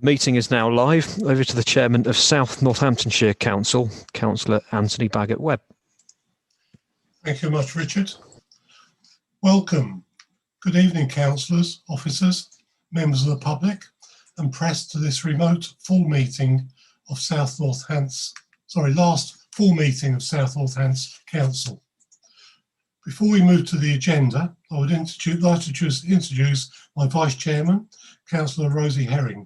The meeting is now live. Over to the Chairman of South Northamptonshire Council, Councillor Anthony Baggott-Webb. Thank you very much, Richard. Welcome. Good evening, councillors, officers, members of the public and press to this remote full meeting of last full meeting of South Northants Council. Before we move to the agenda, I would like to introduce my Vice Chairman, Councillor Rosie Herring.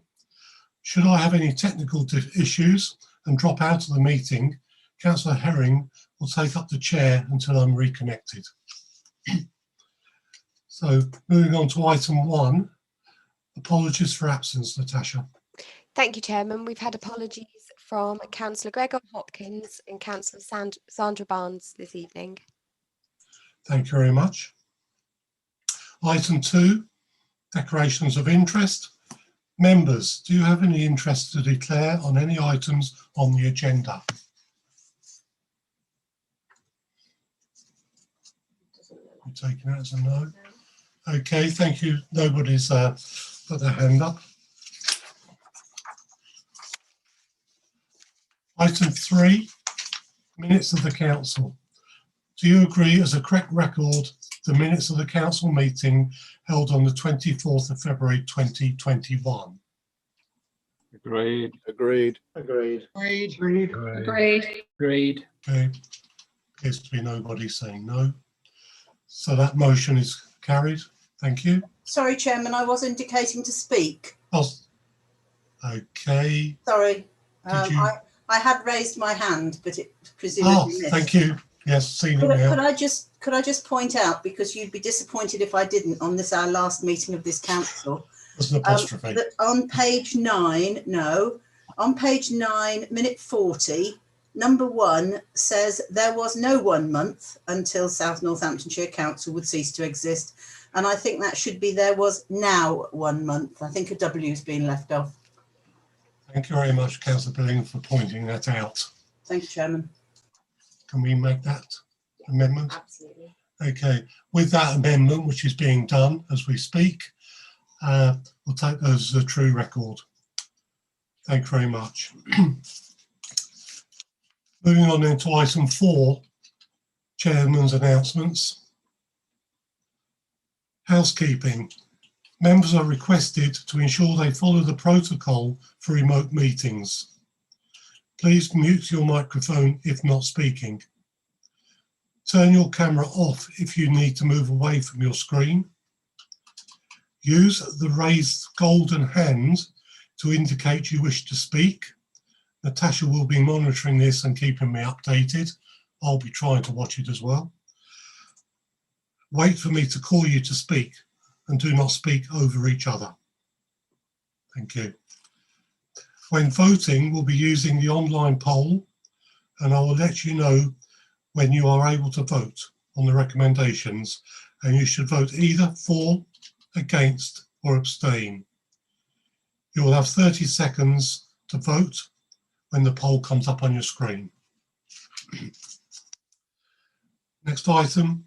Should I have any technical issues and drop out of the meeting, Councillor Herring will take up the chair until I'm reconnected. So moving on to item 1, apologies for absence, Natasha. Thank you, Chairman. We've had apologies from Councillor Gregor Hopkins and Councillor Sandra Barnes this evening. Thank you very much. Item 2, declarations of interest. Members, do you have any interest to declare on any items on the agenda? You're taking that as a no? Okay, thank you. Nobody's put their hand up. Item 3, minutes of the council. Do you agree as a correct record the minutes of the council meeting held on the 24th of February 2021? Agreed. Agreed. Agreed. Agreed. Agreed. Agreed. Agreed. Okay, appears to be nobody saying no. So that motion is carried. Thank you. Sorry, Chairman, I was indicating to speak. Oh, okay. Sorry. you- I had raised my hand, but it presumably missed. Thank you. Yes, seen it Could now. I just point out, because you'd be disappointed if I didn't on this, our last meeting of this council, There's an apostrophe. that on page 9, minute 40, number 1 says there was no 1 month until South Northamptonshire Council would cease to exist. And I think that should be there was now 1 month. I think a W's been left off. Thank you very much, Councillor Billing, for pointing that out. Thank you, Chairman. Can we make that amendment? Absolutely. Okay, with that amendment, which is being done as we speak, we'll take those as a true record. Thank you very much. Moving on into item 4, Chairman's announcements. Housekeeping. Members are requested to ensure they follow the protocol for remote meetings. Please mute your microphone if not speaking. Turn your camera off if you need to move away from your screen. Use the raised golden hand to indicate you wish to speak. Natasha will be monitoring this and keeping me updated. I'll be trying to watch it as well. Wait for me to call you to speak and do not speak over each other. Thank you. When voting, we'll be using the online poll and I will let you know when you are able to vote on the recommendations, and you should vote either for, against or abstain. You will have 30 seconds to vote when the poll comes up on your screen. Next item,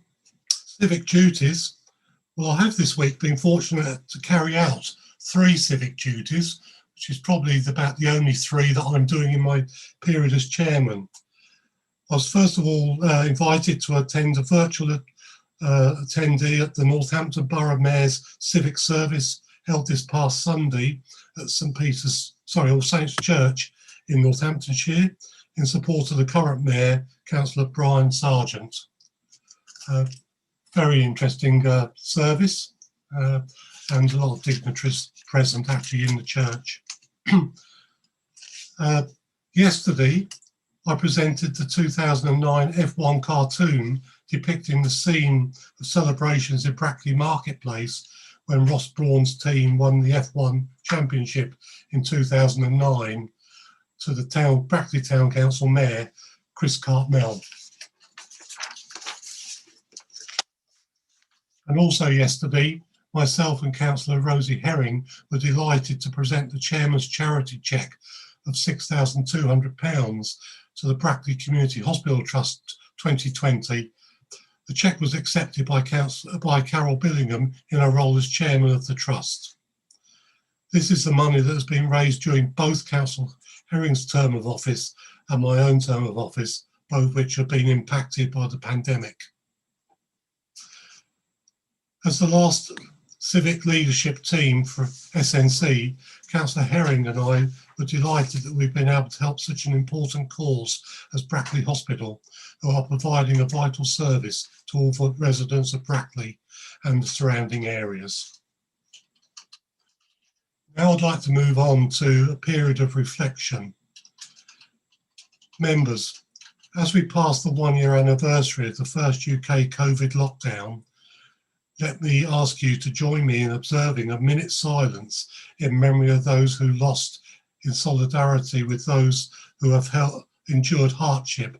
civic duties. Well, I have this week been fortunate to carry out 3 civic duties, which is probably about the only 3 that I'm doing in my period as chairman. I was first of all invited to attend a virtual attendee at the Northampton Borough Mayor's Civic Service held this past Sunday at All Saints Church in Northamptonshire in support of the current Mayor, Councillor Brian Sargent. Very interesting service and a lot of dignitaries present actually in the church. Yesterday, I presented the 2009 F1 cartoon depicting the scene of celebrations in Brackley Marketplace when Ross Brawn's team won the F1 Championship in 2009 to the Brackley Town Council Mayor, Chris Cartmel. And also yesterday, myself and Councillor Rosie Herring were delighted to present the Chairman's charity cheque of £6,200 to the Brackley Community Hospital Trust 2020. The cheque was accepted by Carol Billingham in her role as chairman of the trust. This is the money that has been raised during both Councillor Herring's term of office and my own term of office, both which have been impacted by the pandemic. As the last civic leadership team for SNC, Councillor Herring and I were delighted that we've been able to help such an important cause as Brackley Hospital, who are providing a vital service to all residents of Brackley and the surrounding areas. Now I'd like to move on to a period of reflection. Members, as we pass the 1-year anniversary of the first UK COVID lockdown, let me ask you to join me in observing a minute's silence in memory of those who lost, in solidarity with those who have endured hardship,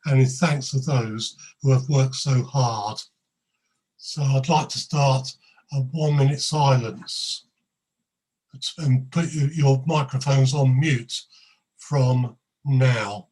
and in thanks to those who have worked so hard. So I'd like to start a 1-minute silence and put your microphones on mute from now.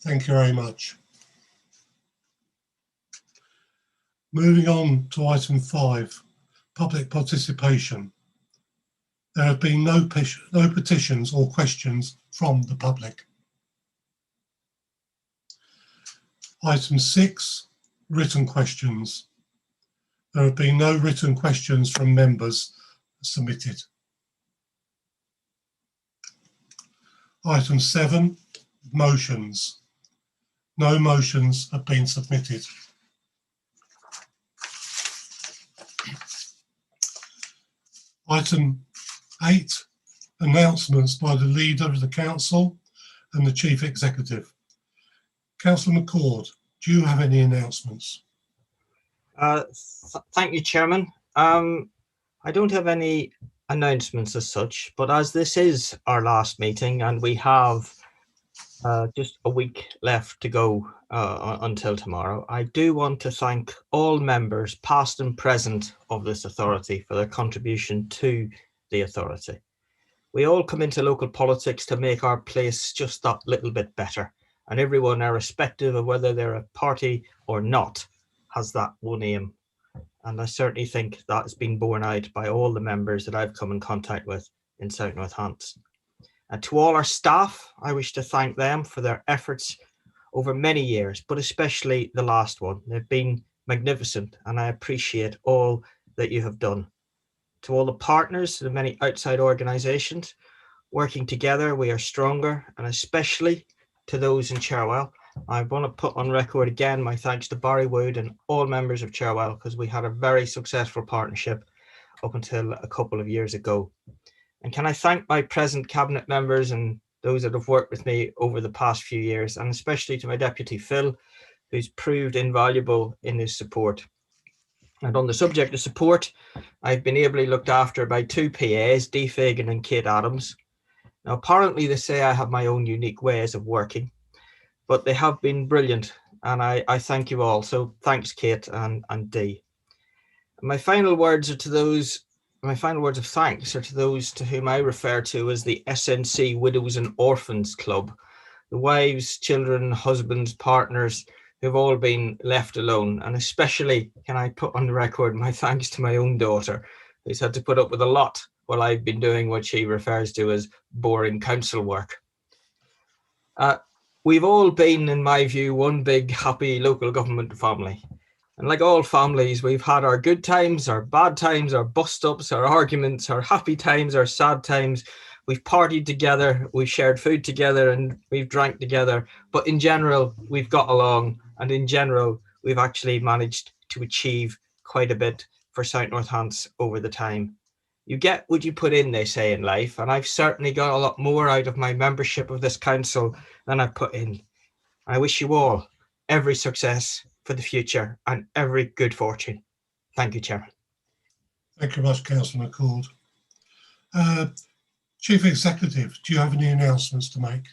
Thank you very much. Moving on to item 5, public participation. There have been no petitions or questions from the public. Item 6, written questions. There have been no written questions from members submitted. Item 7, motions. No motions have been submitted. Item 8, announcements by the leader of the council and the chief executive. Councillor McCord, do you have any announcements? Thank you, Chairman. I don't have any announcements as such, but as this is our last meeting and we have just a week left to go until tomorrow, I do want to thank all members, past and present, of this authority for their contribution to the authority. We all come into local politics to make our place just that little bit better, and everyone, irrespective of whether they're a party or not, has that one aim. And I certainly think that has been borne out by all the members that I've come in contact with in South Northampton. And to all our staff, I wish to thank them for their efforts over many years, but especially the last one. They've been magnificent, and I appreciate all that you have done. To all the partners, the many outside organisations, working together we are stronger, and especially to those in Cherwell. I want to put on record again my thanks to Barry Wood and all members of Cherwell, because we had a very successful partnership up until a couple of years ago. And can I thank my present cabinet members and those that have worked with me over the past few years, and especially to my deputy Phil, who's proved invaluable in his support. And on the subject of support, I've been ably looked after by 2 PAs, Dee Fagan and Kate Adams. Now, apparently they say I have my own unique ways of working, but they have been brilliant, and I thank you all. So thanks, Kate and Dee. My final words of thanks are to those to whom I refer to as the SNC Widows and Orphans Club, the wives, children, husbands, partners who've all been left alone. And especially can I put on the record my thanks to my own daughter, who's had to put up with a lot while I've been doing what she refers to as boring council work. We've all been, in my view, one big happy local government family. And like all families, we've had our good times, our bad times, our bust-ups, our arguments, our happy times, our sad times. We've partied together, we've shared food together, and we've drank together. But in general, we've got along, and in general, we've actually managed to achieve quite a bit for South Northants over the time. You get what you put in, they say in life, and I've certainly got a lot more out of my membership of this council than I've put in. I wish you all every success for the future and every good fortune. Thank you, Chairman. Thank you very much, Councillor McCord. Chief Executive, do you have any announcements to make?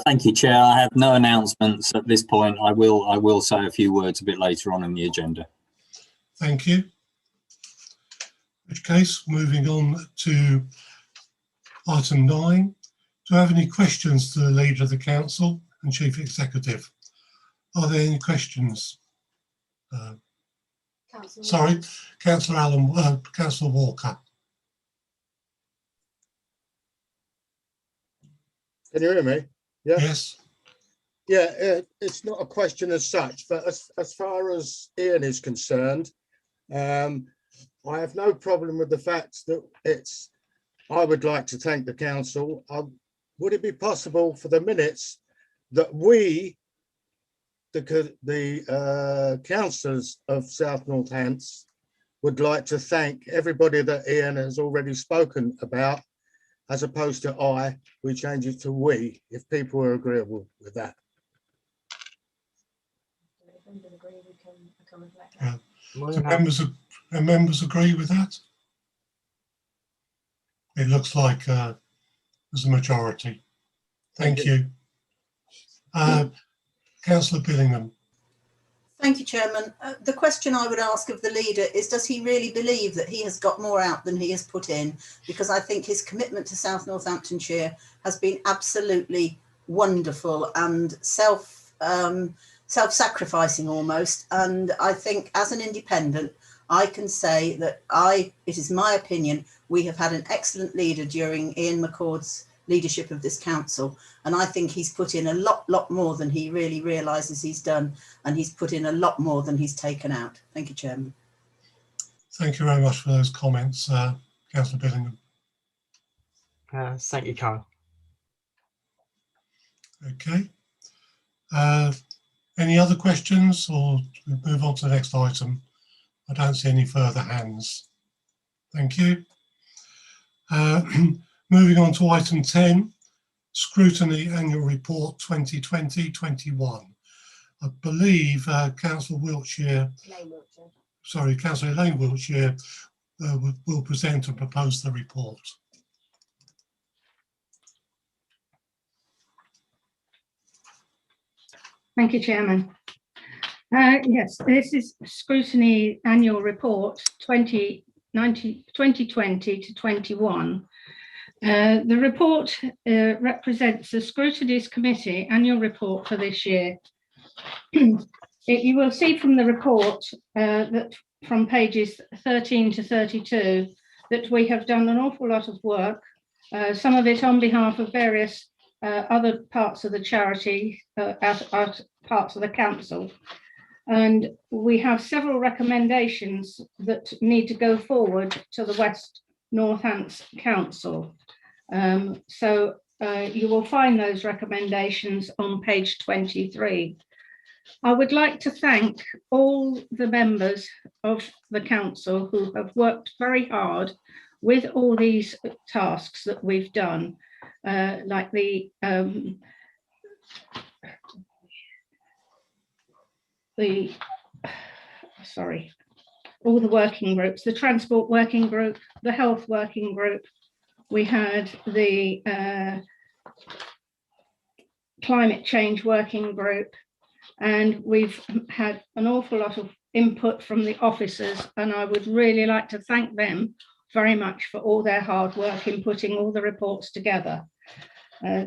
Thank you, Chair. I have no announcements at this point. I will say a few words a bit later on in the agenda. Thank you. In which case, moving on to item 9. Do I have any questions to the Leader of the Council and Chief Executive? Are there any questions? Sorry, Councillor Walker. Can you hear me? Yeah. Yes. Yeah, it's not a question as such, but as far as Ian is concerned, I have no problem with the fact that I would like to thank the council. Would it be possible for the minutes that we, the councillors of South Northants, would like to thank everybody that Ian has already spoken about, as opposed to we change it to we, if people are agreeable with that. Do members agree with that? It looks like there's a majority. Thank you. Councillor Billingham. Thank you, Chairman. The question I would ask of the leader is, does he really believe that he has got more out than he has put in? Because I think his commitment to South Northamptonshire has been absolutely wonderful and self-sacrificing almost. And I think as an independent, I can say that it is my opinion, we have had an excellent leader during Ian McCord's leadership of this council, and I think he's put in a lot more than he really realises he's done, and he's put in a lot more than he's taken out. Thank you, Chairman. Thank you very much for those comments, Councillor Billingham. Thank you, Carl. Okay. Any other questions, or we move on to the next item? I don't see any further hands. Thank you. Moving on to item 10, Scrutiny Annual Report 2020-21. I believe Councillor Wiltshire, Councillor Elaine Wiltshire will present and propose the report. Thank you, Chairman. Yes, this is Scrutiny Annual Report 2020 to 21. The report represents the Scrutiny's Committee annual report for this year. You will see from the report that from pages 13 to 32 that we have done an awful lot of work, some of it on behalf of various other parts of the charity, parts of the council. And we have several recommendations that need to go forward to the West Northants Council. So you will find those recommendations on page 23. I would like to thank all the members of the council who have worked very hard with all these tasks that we've done, like all the working groups, the transport working group, the health working group. We had the climate change working group, and we've had an awful lot of input from the officers, and I would really like to thank them very much for all their hard work in putting all the reports together.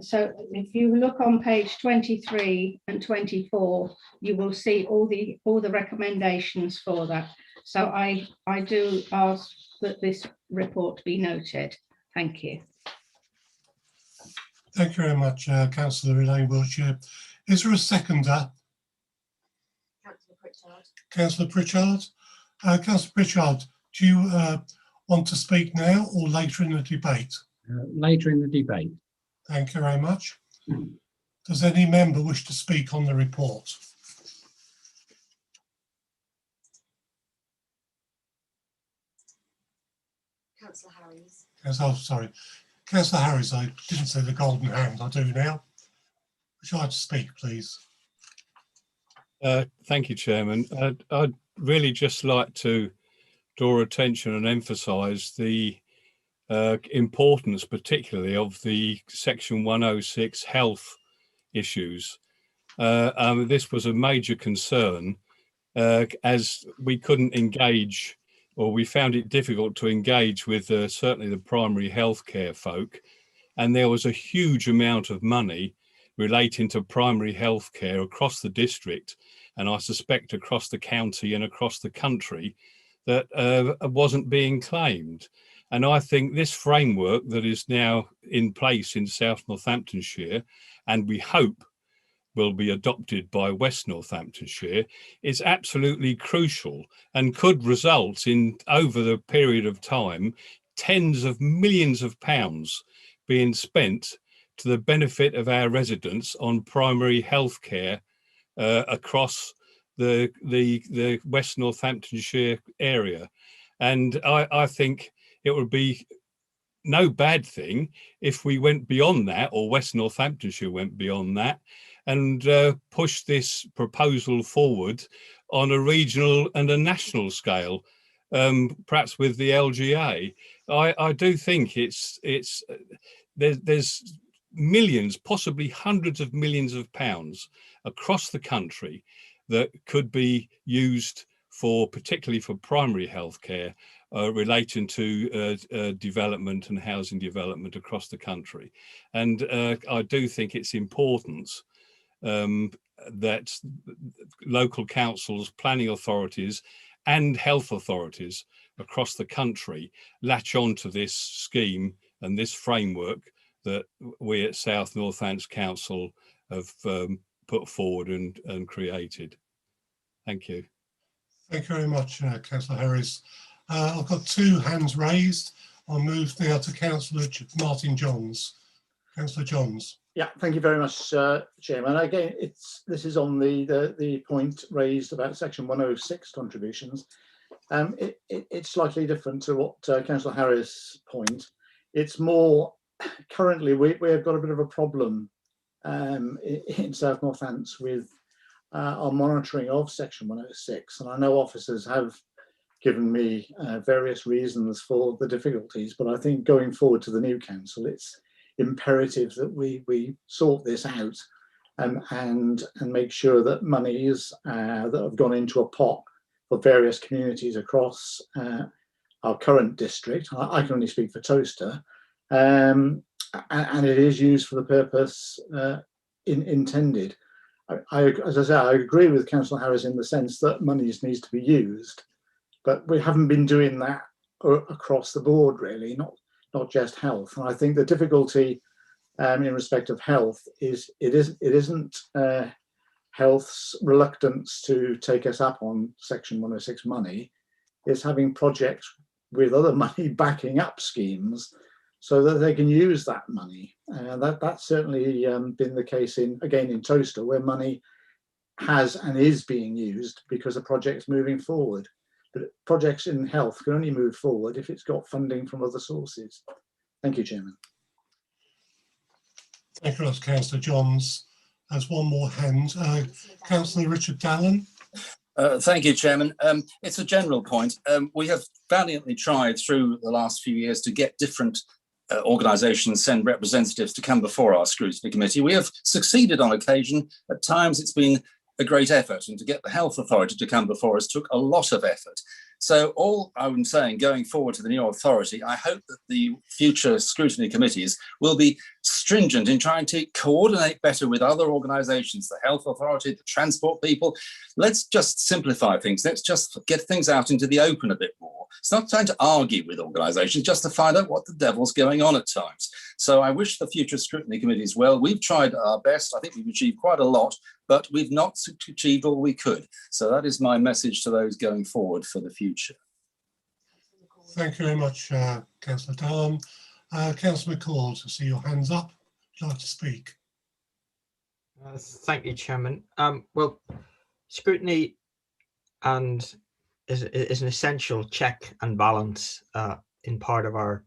So if you look on page 23 and 24, you will see all the recommendations for that. So I do ask that this report be noted. Thank you. Thank you very much, Councillor Elaine Wiltshire. Is there a seconder? Councillor Pritchard. Councillor Pritchard, do you want to speak now or later in the debate? Later in the debate. Thank you very much. Does any member wish to speak on the report? Councillor Harries. Oh, sorry. Councillor Harries, I didn't say the golden hand, I do now. Would you like to speak, please? Thank you, Chairman. I'd really just like to draw attention and emphasise the importance, particularly of the Section 106 health issues. This was a major concern as we couldn't engage, or we found it difficult to engage with certainly the primary healthcare folk, and there was a huge amount of money relating to primary healthcare across the district, and I suspect across the county and across the country, that wasn't being claimed. And I think this framework that is now in place in South Northamptonshire, and we hope will be adopted by West Northamptonshire, is absolutely crucial and could result in, over the period of time, tens of millions of pounds being spent to the benefit of our residents on primary health care across the West Northamptonshire area. And I think it would be no bad thing if we went beyond that, or West Northamptonshire went beyond that, and push this proposal forward on a regional and a national scale, perhaps with the LGA. I do think there's millions, possibly hundreds of millions of pounds across the country that could be used for, particularly for primary healthcare, relating to development and housing development across the country. And I do think it's important that local councils, planning authorities and health authorities across the country latch on to this scheme and this framework that we at South Northants Council have put forward and created. Thank you. Thank you very much, Councillor Harris. I've got two hands raised. I'll move now to Councillor Martin Johns. Councillor Johns. Yeah, thank you very much, Chairman. Again, this is on the point raised about Section 106 contributions. It's slightly different to what Councillor Harris' point. It's more currently we've got a bit of a problem in South Northants with our monitoring of Section 106, and I know officers have given me various reasons for the difficulties, but I think going forward to the new council, it's imperative that we sort this out and make sure that monies that have gone into a pot for various communities across our current district, I can only speak for Towcester, and it is used for the purpose intended. As I say, I agree with Councillor Harris in the sense that monies needs to be used, but we haven't been doing that across the board, really, not just health. And I think the difficulty in respect of health is it isn't health's reluctance to take us up on Section 106 money. It's having projects with other money backing up schemes so that they can use that money. That's certainly been the case in Towcester, where money has and is being used because the project's moving forward. But projects in health can only move forward if it's got funding from other sources. Thank you, Chairman. Thank you very much, Councillor Johns. There's one more hand. Councillor Richard Dallin. Thank you, Chairman. It's a general point. We have valiantly tried through the last few years to get different organisations send representatives to come before our scrutiny committee. We have succeeded on occasion. At times it's been a great effort, and to get the health authority to come before us took a lot of effort. So all I'm saying, going forward to the new authority, I hope that the future scrutiny committees will be stringent in trying to coordinate better with other organisations, the health authority, the transport people. Let's just simplify things. Let's just get things out into the open a bit more. It's not trying to argue with organisations, just to find out what the devil's going on at times. So I wish the future scrutiny committees well. We've tried our best. I think we've achieved quite a lot. but we've not achieved all we could. So that is my message to those going forward for the future. Thank you very much, Councillor Dallum. Councillor McCord, I see your hands up. Would you like to speak? Thank you, Chairman. Well, scrutiny and is an essential check and balance in part of our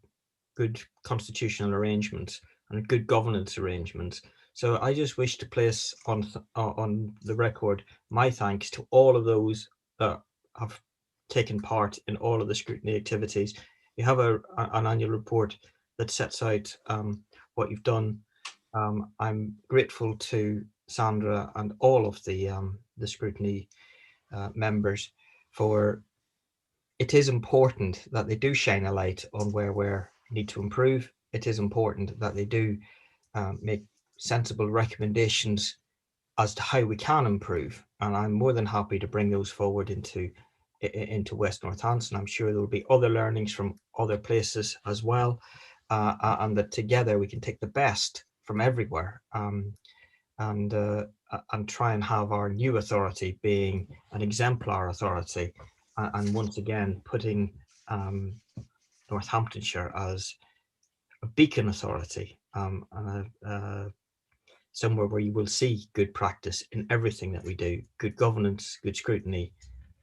good constitutional arrangements and good governance arrangements. So I just wish to place on the record my thanks to all of those that have taken part in all of the scrutiny activities. You have an annual report that sets out what you've done. I'm grateful to Sandra and all of the scrutiny members for it is important that they do shine a light on where we need to improve. It is important that they do make sensible recommendations as to how we can improve. And I'm more than happy to bring those forward into West Northampton. I'm sure there will be other learnings from other places as well, and that together we can take the best from everywhere and try and have our new authority being an exemplar authority, and once again putting Northamptonshire as a beacon authority, and somewhere where you will see good practice in everything that we do, good governance, good scrutiny,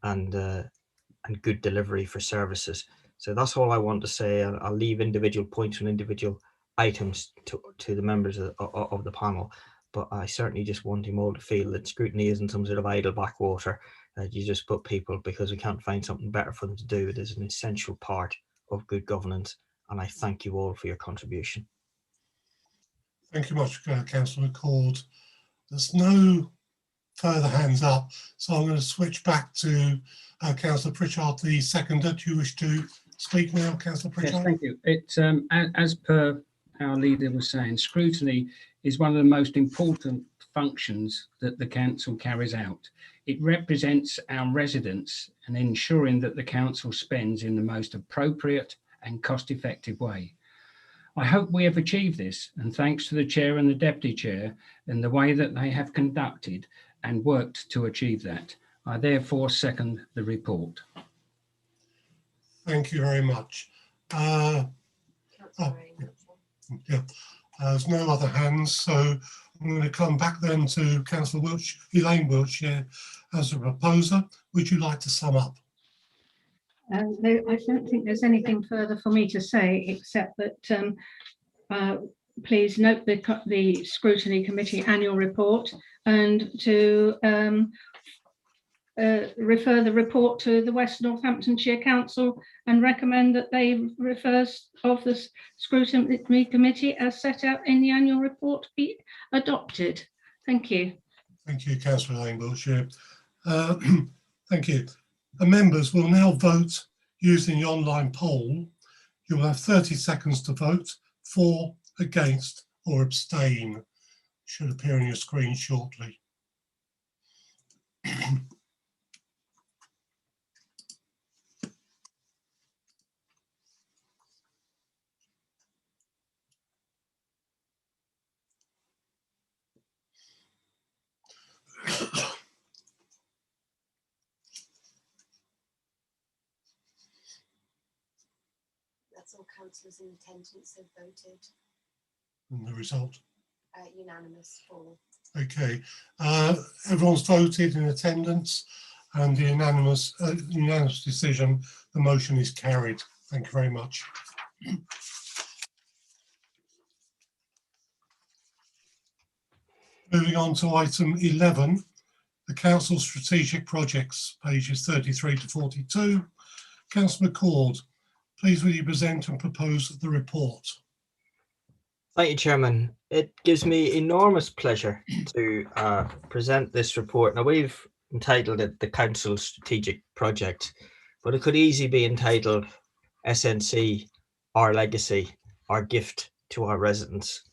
and good delivery for services. So that's all I want to say. I'll leave individual points and individual items to the members of the panel, but I certainly just want him all to feel that scrutiny isn't some sort of idle backwater that you just put people because we can't find something better for them to do. It is an essential part of good governance, and I thank you all for your contribution. Thank you much, Councillor McCord. There's no further hands up, so I'm going to switch back to Councillor Pritchard, the seconder. Do you wish to speak now, Councillor Pritchard? Yes, thank you. It's as per our leader was saying, scrutiny is one of the most important functions that the council carries out. It represents our residents and ensuring that the council spends in the most appropriate and cost-effective way. I hope we have achieved this, and thanks to the chair and the deputy chair and the way that they have conducted and worked to achieve that. I therefore second the report. Thank you very much. There's no other hands, so I'm going to come back then to Councillor Elaine Wiltshire as a proposer. Would you like to sum up? No, I don't think there's anything further for me to say, except that please note the Scrutiny Committee annual report and to refer the report to the West Northamptonshire Council and recommend that they refers of the Scrutiny Committee as set out in the annual report be adopted. Thank you. Thank you, Councillor Elaine Wiltshire. Thank you. The members will now vote using the online poll. You will have 30 seconds to vote for, against, or abstain. Should appear on your screen shortly. That's all councillors in attendance have voted. And the result? Unanimous for. Okay. Everyone's voted in attendance, and the unanimous decision, the motion is carried. Thank you very much. Moving on to item 11, the Council Strategic Projects, pages 33 to 42. Councillor McCord, please will you present and propose the report? Thank you, Chairman. It gives me enormous pleasure to present this report. Now, we've entitled it the Council Strategic Project, but it could easily be entitled SNC, Our Legacy, Our Gift to Our Residents.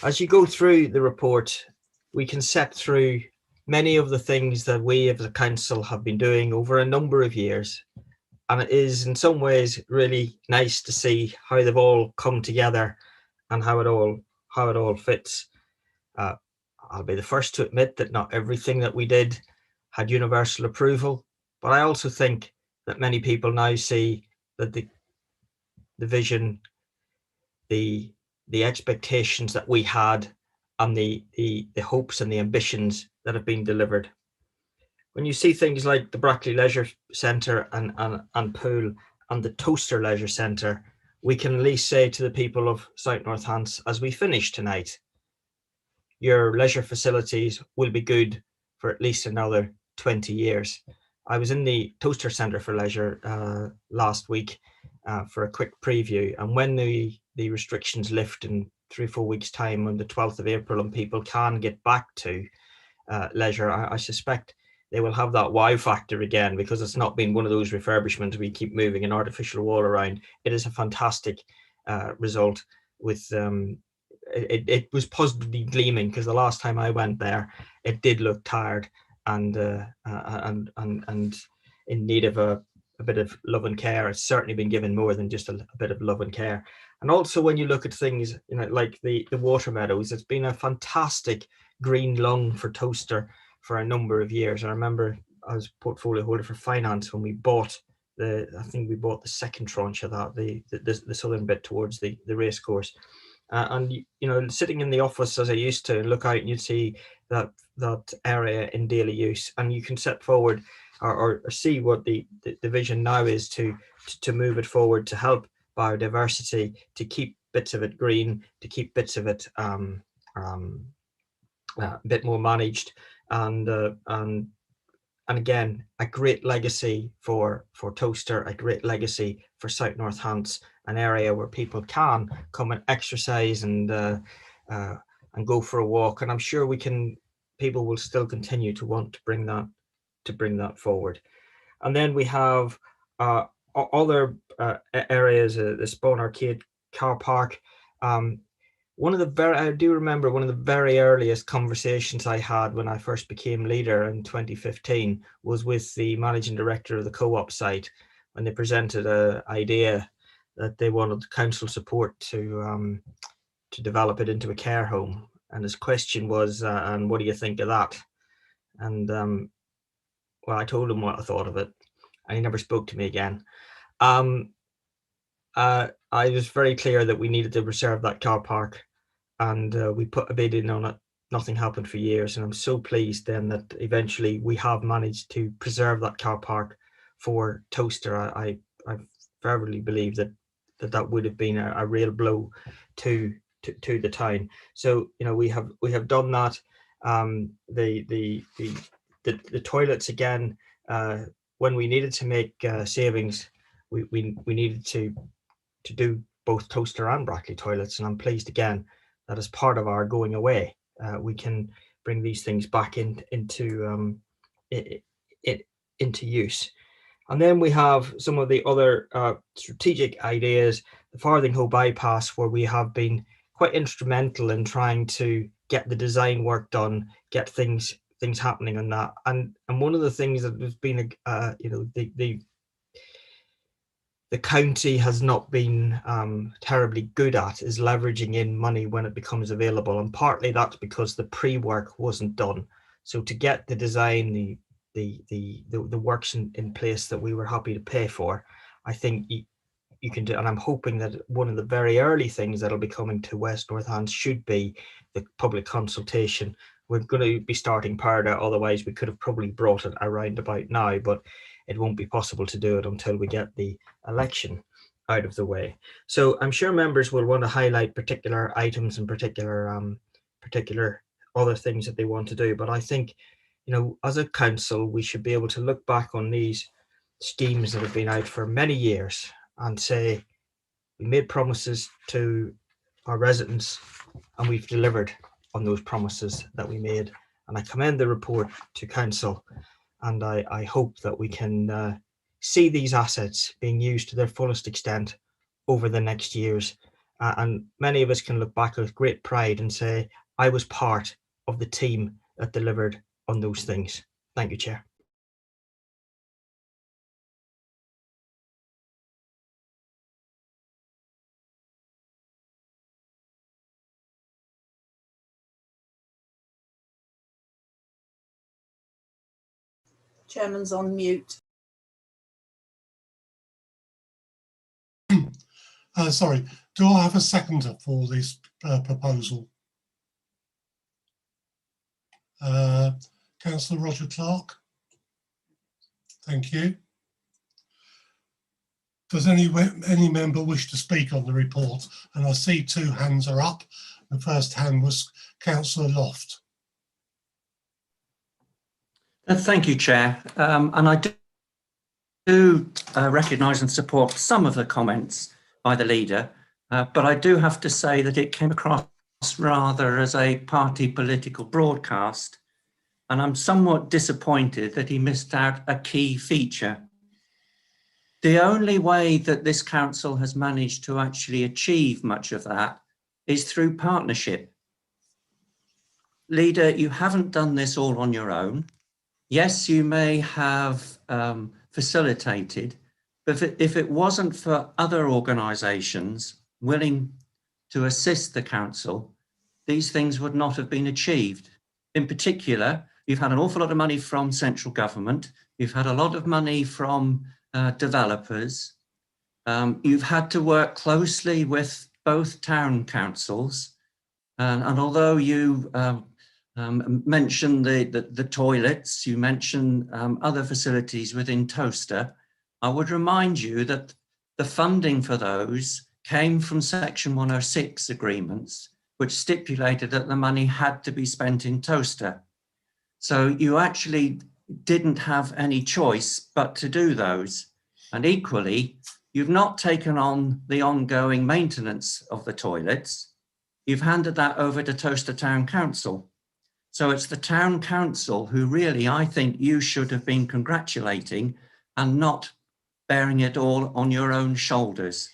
As you go through the report, we can set through many of the things that we as a council have been doing over a number of years. And it is in some ways really nice to see how they've all come together and how it all fits. I'll be the first to admit that not everything that we did had universal approval, but I also think that many people now see that the vision, the expectations that we had, and the hopes and the ambitions that have been delivered. When you see things like the Brackley Leisure Centre and pool and the Toaster Leisure Centre, we can at least say to the people of South Northants, as we finish tonight, your leisure facilities will be good for at least another 20 years. I was in the Toaster Centre for Leisure last week for a quick preview, and when the restrictions lift in 3 or 4 weeks' time on the 12th of April and people can get back to leisure, I suspect they will have that wow factor again, because it's not been one of those refurbishments we keep moving an artificial wall around. It is a fantastic result. With it was positively gleaming, because the last time I went there, it did look tired and in need of a bit of love and care. It's certainly been given more than just a bit of love and care. And also, when you look at things, you know, like the water meadows, it's been a fantastic green lung for Toaster for a number of years. I remember I was portfolio holder for finance when we bought I think we bought the second tranche of that, the southern bit towards the race course. And you know, sitting in the office as I used to, and look out and you'd see that area in daily use, and you can set forward or see what the vision now is to move it forward, to help biodiversity, to keep bits of it green, to keep bits of it a bit more managed, and again, a great legacy for Toaster, a great legacy for South Northants, an area where people can come and exercise and go for a walk. And I'm sure people will still continue to want to bring that forward. And then we have other areas, the Spawn Arcade car park. I do remember one of the very earliest conversations I had when I first became leader in 2015 was with the managing director of the co-op site, when they presented an idea that they wanted council support to develop it into a care home. And his question was, and what do you think of that? And well, I told him what I thought of it, and he never spoke to me again. I was very clear that we needed to reserve that car park, and we put a bid in on it. Nothing happened for years, and I'm so pleased then that eventually we have managed to preserve that car park for Toaster. I firmly believe that would have been a real blow to the town. So, you know, we have done that. The toilets again, when we needed to make savings, we needed to do both Toaster and Brackley toilets, and I'm pleased again that as part of our going away, we can bring these things back into use. And then we have some of the other strategic ideas, the Farthinghoe bypass, where we have been quite instrumental in trying to get the design work done, get things happening on that. And one of the things that has been, you know, the county has not been terribly good at is leveraging in money when it becomes available, and partly that's because the pre-work wasn't done. So to get the design, the works in place that we were happy to pay for, I think you can do. And I'm hoping that one of the very early things that'll be coming to West Northants should be the public consultation. We're going to be starting Parda, otherwise we could have probably brought it around about now, but it won't be possible to do it until we get the election out of the way. So I'm sure members will want to highlight particular items and particular other things that they want to do. But I think, you know, as a council, we should be able to look back on these schemes that have been out for many years and say, we made promises to our residents and we've delivered on those promises that we made. And I commend the report to council, and I hope that we can see these assets being used to their fullest extent over the next years. And many of us can look back with great pride and say, I was part of the team that delivered on those things. Thank you, Chair. Chairman's on mute. Sorry, do I have a seconder for this proposal? Councillor Roger Clark. Thank you. Does any member wish to speak on the report? And I see 2 hands are up. The first hand was Councillor Loft. Thank you, Chair. And I do recognise and support some of the comments by the leader, but I do have to say that it came across rather as a party political broadcast, and I'm somewhat disappointed that he missed out a key feature. The only way that this council has managed to actually achieve much of that is through partnership. Leader, you haven't done this all on your own. Yes, you may have facilitated, but if it wasn't for other organisations willing to assist the council, these things would not have been achieved. In particular, you've had an awful lot of money from central government. You've had a lot of money from developers. You've had to work closely with both town councils. And although you mentioned the toilets, you mentioned other facilities within Towcester, I would remind you that the funding for those came from Section 106 agreements, which stipulated that the money had to be spent in Towcester. So you actually didn't have any choice but to do those. And equally, you've not taken on the ongoing maintenance of the toilets. You've handed that over to Towcester Town Council. So it's the Town Council who really, I think, you should have been congratulating and not bearing it all on your own shoulders.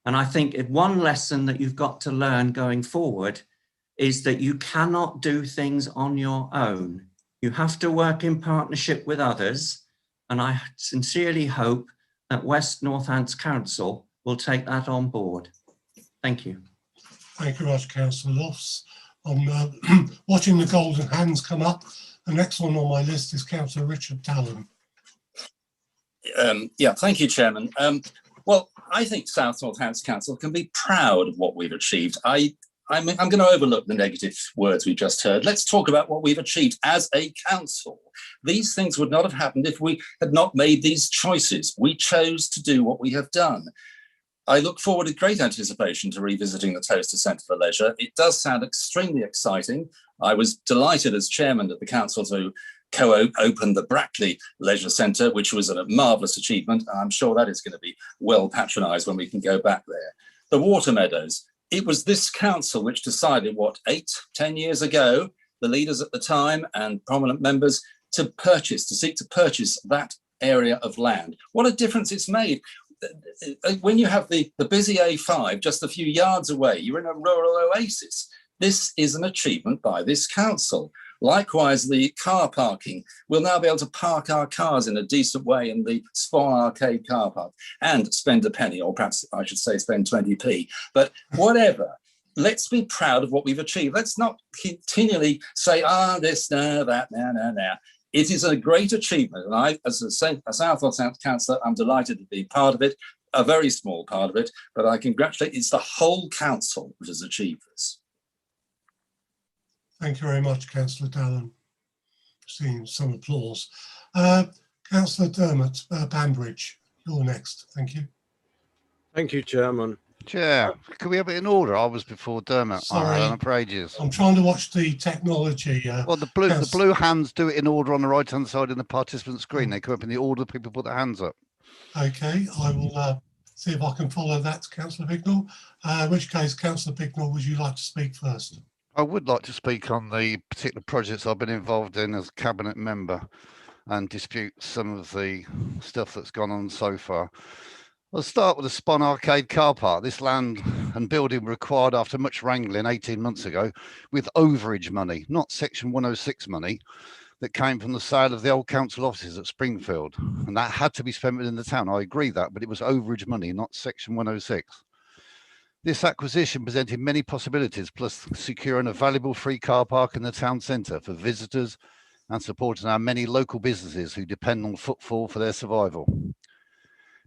And I think one lesson that you've got to learn going forward is that you cannot do things on your own. You have to work in partnership with others. And I sincerely hope that West Northants Council will take that on board. Thank you. Thank you very much, Councillor Lofts. I'm watching the golden hands come up. The next one on my list is Councillor Richard Talon. Yeah, thank you, Chairman. Well, I think South Northants Council can be proud of what we've achieved. I'm going to overlook the negative words we just heard. Let's talk about what we've achieved as a council. These things would not have happened if we had not made these choices. We chose to do what we have done. I look forward with great anticipation to revisiting the Towcester Centre for Leisure. It does sound extremely exciting. I was delighted as chairman of the council to co-open the Brackley Leisure Centre, which was a marvellous achievement. I'm sure that is going to be well patronised when we can go back there. The Water Meadows. It was this council which decided, 8-10 years ago, the leaders at the time and prominent members to seek to purchase that area of land. What a difference it's made. When you have the busy A5 just a few yards away, you're in a rural oasis. This is an achievement by this council. Likewise, the car parking. We'll now be able to park our cars in a decent way in the Spa Arcade car park and spend a penny, or perhaps I should say spend 20p. But whatever, let's be proud of what we've achieved. Let's not continually say, this, no, that, no. It is a great achievement. And I, as a South Northants councillor, I'm delighted to be part of it, a very small part of it, but I congratulate, it's the whole council that has achieved this. Thank you very much, Councillor Dallin. Seeing some applause. Councillor Dermot Banbridge, you're next. Thank you. Thank you, Chairman. Chair, can we have it in order? I was before Dermot. Sorry, I ran for ages. I'm trying to watch the technology. Well, the blue hands do it in order on the right-hand side in the participant screen. They come up in the order people put their hands up. Okay, I will see if I can follow that, Councillor Bignell. In which case, Councillor Bignell, would you like to speak first? I would like to speak on the particular projects I've been involved in as cabinet member and dispute some of the stuff that's gone on so far. I'll start with the Spa Arcade car park. This land and building were acquired after much wrangling 18 months ago with overage money, not Section 106 money, that came from the sale of the old council offices at Springfield. And that had to be spent within the town. I agree that, but it was overage money, not Section 106. This acquisition presented many possibilities, plus securing a valuable free car park in the town centre for visitors, and supporting our many local businesses who depend on footfall for their survival.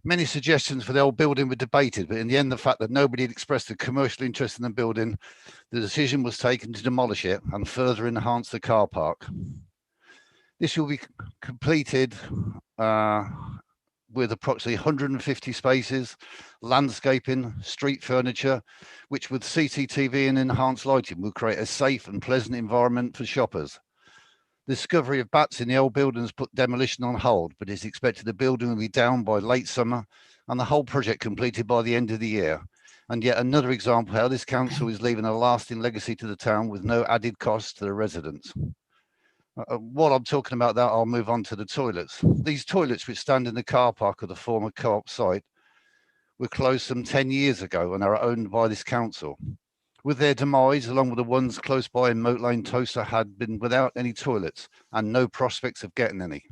Many suggestions for the old building were debated, but in the end, the fact that nobody had expressed a commercial interest in the building, the decision was taken to demolish it and further enhance the car park. This will be completed with approximately 150 spaces, landscaping, street furniture, which with CCTV and enhanced lighting will create a safe and pleasant environment for shoppers. The discovery of bats in the old buildings put demolition on hold, but it's expected the building will be down by late summer and the whole project completed by the end of the year. And yet another example how this council is leaving a lasting legacy to the town with no added cost to the residents. While I'm talking about that, I'll move on to the toilets. These toilets, which stand in the car park of the former co-op site, were closed some 10 years ago and are owned by this council. With their demise, along with the ones close by in Moat Lane, Towcester had been without any toilets and no prospects of getting any.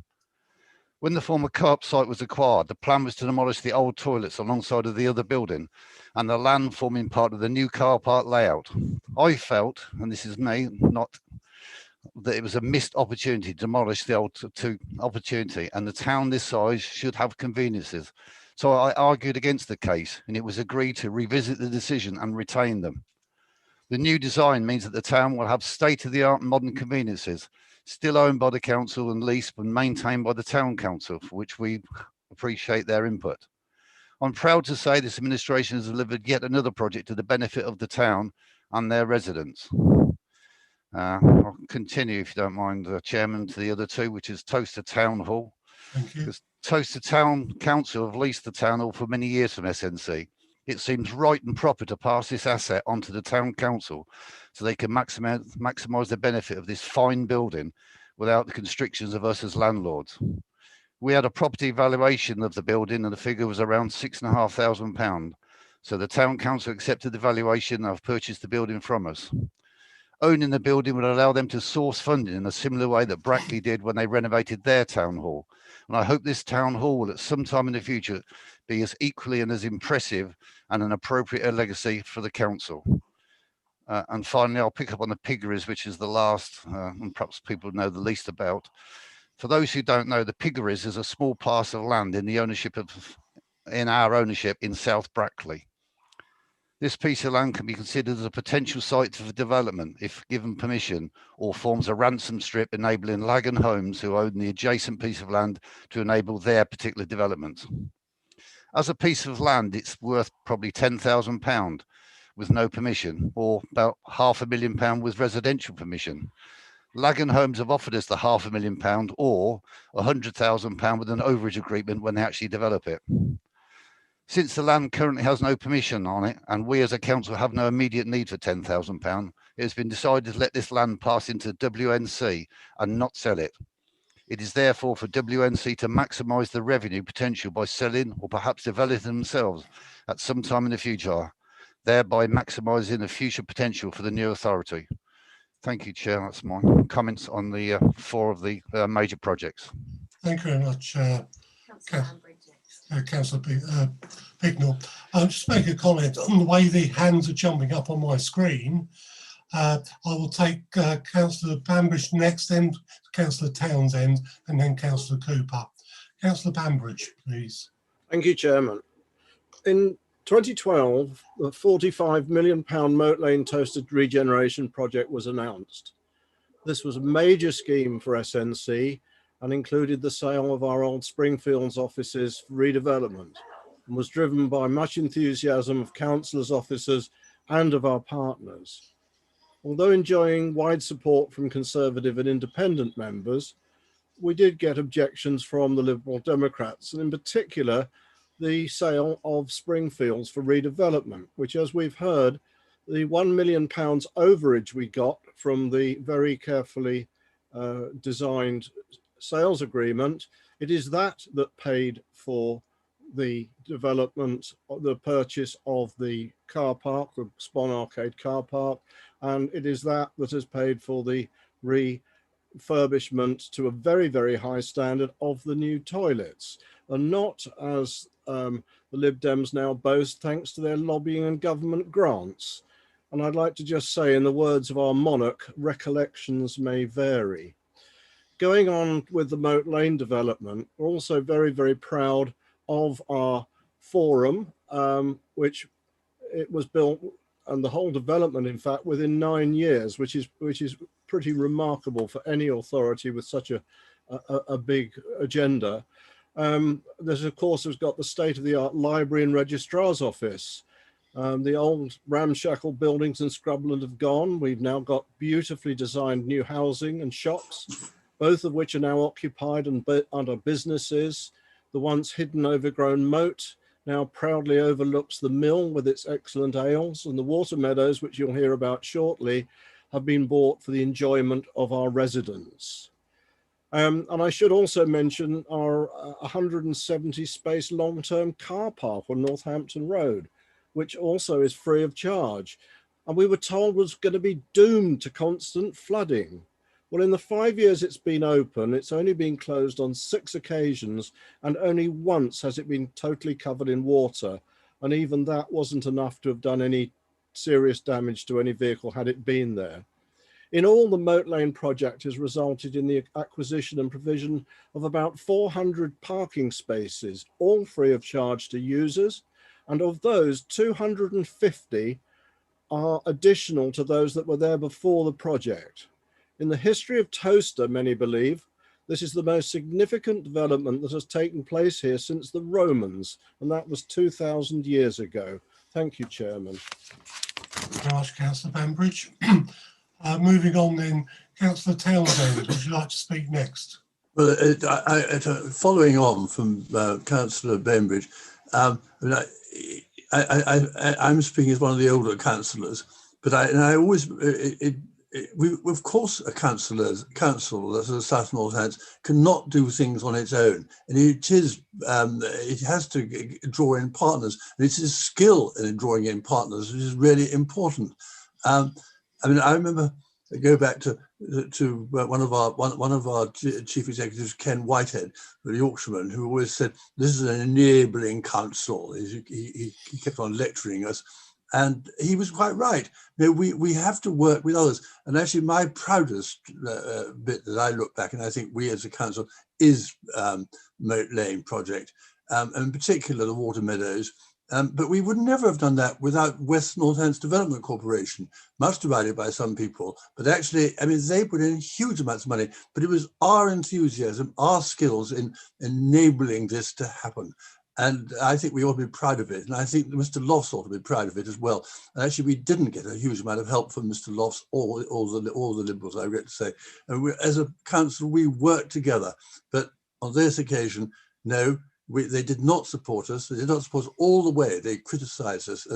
When the former co-op site was acquired, the plan was to demolish the old toilets alongside of the other building and the land forming part of the new car park layout. I felt, and this is me, not that it was a missed opportunity to demolish the old opportunity, and the town this size should have conveniences. So I argued against the case, and it was agreed to revisit the decision and retain them. The new design means that the town will have state-of-the-art modern conveniences, still owned by the council and leased and maintained by the town council, for which we appreciate their input. I'm proud to say this administration has delivered yet another project to the benefit of the town and their residents. I'll continue, if you don't mind, Chairman, to the other two, which is Towcester Town Hall. Thank you. Because Towcester Town Council have leased the town hall for many years from SNC. It seems right and proper to pass this asset onto the town council so they can maximise the benefit of this fine building without the constrictions of us as landlords. We had a property valuation of the building and the figure was around £6,500. So the town council accepted the valuation and have purchased the building from us. Owning the building would allow them to source funding in a similar way that Brackley did when they renovated their town hall. And I hope this town hall will at some time in the future be as equally and as impressive and an appropriate legacy for the council. And finally, I'll pick up on the piggeries, which is the last, and perhaps people know the least about. For those who don't know, the piggeries is a small parcel of land in our ownership in South Brackley. This piece of land can be considered as a potential site for development if given permission, or forms a ransom strip enabling Lagan Homes, who own the adjacent piece of land, to enable their particular development. As a piece of land, it's worth probably £10,000 with no permission, or about £500,000 with residential permission. Lagan Homes have offered us the £500,000 or £100,000 with an overage agreement when they actually develop it. Since the land currently has no permission on it, and we as a council have no immediate need for £10,000, it has been decided to let this land pass into WNC and not sell it. It is therefore for WNC to maximise the revenue potential by selling or perhaps developing themselves at some time in the future, thereby maximising the future potential for the new authority. Thank you, Chair. That's my comments on the 4 of the major projects. Thank you very much, Councillor Pignall. I'll just make a comment on the way the hands are jumping up on my screen. I will take Councillor Bambridge next, then Councillor Townsend, and then Councillor Cooper. Councillor Bambridge, please. Thank you, Chairman. In 2012, the £45 million Moat Lane Towcester regeneration project was announced. This was a major scheme for SNC and included the sale of our old Springfields offices for redevelopment, and was driven by much enthusiasm of councillors, officers and of our partners. Although enjoying wide support from Conservative and Independent members, we did get objections from the Liberal Democrats, and in particular, the sale of Springfields for redevelopment, which, as we've heard, the £1 million overage we got from the very carefully designed sales agreement, it is that paid for the development, the purchase of the car park, the Spon Arcade car park, and it is that has paid for the refurbishment to a very, very high standard of the new toilets, and not, as the Lib Dems now boast, thanks to their lobbying and government grants. And I'd like to just say, in the words of our monarch, recollections may vary. going on with the Moat Lane development, we're also very, very proud of our forum, which it was built, and the whole development, in fact, within 9 years, which is pretty remarkable for any authority with such a big agenda. There's, of course, has got the state-of-the-art library and registrar's office. The old ramshackle buildings in Scrubland have gone. We've now got beautifully designed new housing and shops, both of which are now occupied and under businesses. The once hidden overgrown moat now proudly overlooks the mill with its excellent ales, and the water meadows, which you'll hear about shortly, have been bought for the enjoyment of our residents. And I should also mention our 170 space long-term car park on Northampton Road, which also is free of charge. And we were told was going to be doomed to constant flooding. Well, in the 5 years it's been open, it's only been closed on 6 occasions, and only once has it been totally covered in water. And even that wasn't enough to have done any serious damage to any vehicle had it been there. In all, the Moat Lane project has resulted in the acquisition and provision of about 400 parking spaces, all free of charge to users. And of those, 250 are additional to those that were there before the project. In the history of Towcester, many believe, this is the most significant development that has taken place here since the Romans, and that was 2,000 years ago. Thank you, Chairman. Thank you very much, Councillor Bembridge. Moving on then, Councillor Townsend, would you like to speak next? Well, following on from Councillor Bembridge, I'm speaking as one of the older councillors, but I always, we of course a council as a South Northants cannot do things on its own, and it has to draw in partners, and it's a skill in drawing in partners which is really important. I mean, I remember, go back to one of our chief executives, Ken Whitehead, the Yorkshireman, who always said, this is an enabling council. He kept on lecturing us, and he was quite right. You know, we have to work with others. And actually my proudest bit that I look back, and I think we as a council, is Moat Lane project, and in particular the water meadows. But we would never have done that without West Northants Development Corporation, much derided by some people. But actually, I mean, they put in huge amounts of money, but it was our enthusiasm, our skills in enabling this to happen. And I think we ought to be proud of it. And I think Mr. Lofts ought to be proud of it as well. And actually, we didn't get a huge amount of help from Mr. Lofts or the Liberals, I regret to say. And as a council, we worked together. But on this occasion, no. They did not support us. They did not support us all the way. They criticised us,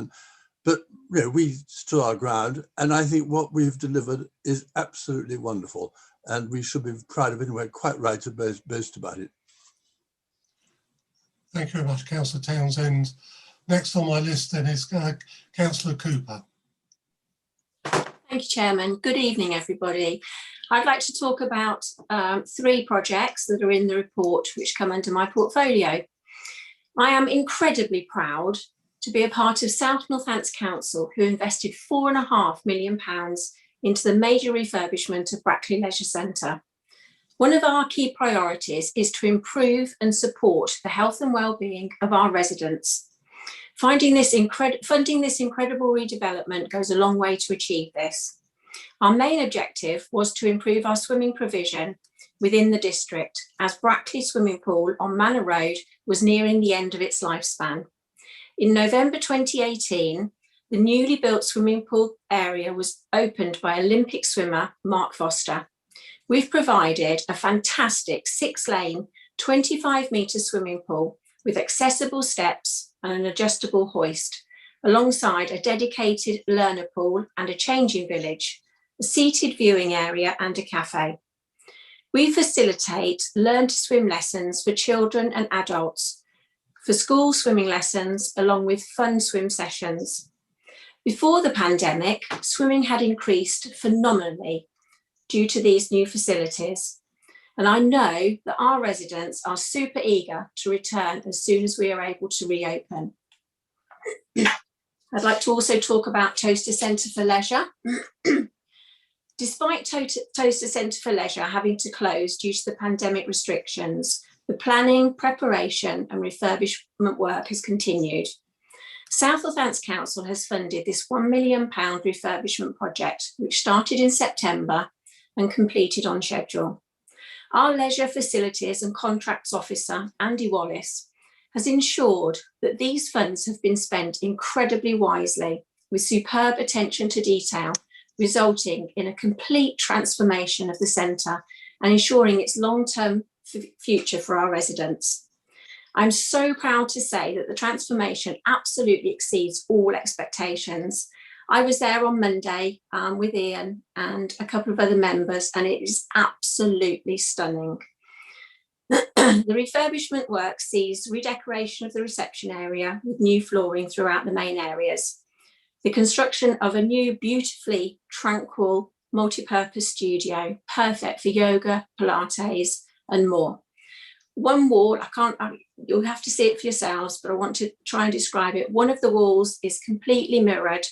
but you know, we stood our ground. And I think what we've delivered is absolutely wonderful, and we should be proud of it. And we're quite right to boast about it. Thank you very much, Councillor Townsend. Next on my list then is Councillor Cooper. Thank you, Chairman. Good evening, everybody. I'd like to talk about 3 projects that are in the report which come under my portfolio. I am incredibly proud to be a part of South Northants Council, who invested £4.5 million into the major refurbishment of Brackley Leisure Centre. One of our key priorities is to improve and support the health and well-being of our residents. Funding this incredible redevelopment goes a long way to achieve this. Our main objective was to improve our swimming provision within the district, as Brackley Swimming Pool on Manor Road was nearing the end of its lifespan. In November 2018, the newly built swimming pool area was opened by Olympic swimmer Mark Foster. We've provided a fantastic 6-lane, 25-metre swimming pool with accessible steps and an adjustable hoist, alongside a dedicated learner pool and a changing village, a seated viewing area and a cafe. We facilitate learn to swim lessons for children and adults, for school swimming lessons, along with fun swim sessions. Before the pandemic, swimming had increased phenomenally due to these new facilities. And I know that our residents are super eager to return as soon as we are able to reopen. I'd like to also talk about Towcester Centre for Leisure. Despite Toaster Centre for Leisure having to close due to the pandemic restrictions, the planning, preparation and refurbishment work has continued. South Northants Council has funded this £1 million refurbishment project, which started in September and completed on schedule. Our leisure facilities and contracts officer, Andy Wallace, has ensured that these funds have been spent incredibly wisely with superb attention to detail, resulting in a complete transformation of the centre and ensuring its long-term future for our residents. I'm so proud to say that the transformation absolutely exceeds all expectations. I was there on Monday with Ian and a couple of other members, and it is absolutely stunning. The refurbishment work sees redecoration of the reception area with new flooring throughout the main areas, the construction of a new beautifully tranquil multi-purpose studio, perfect for yoga, Pilates and more. One wall, you'll have to see it for yourselves, but I want to try and describe it. One of the walls is completely mirrored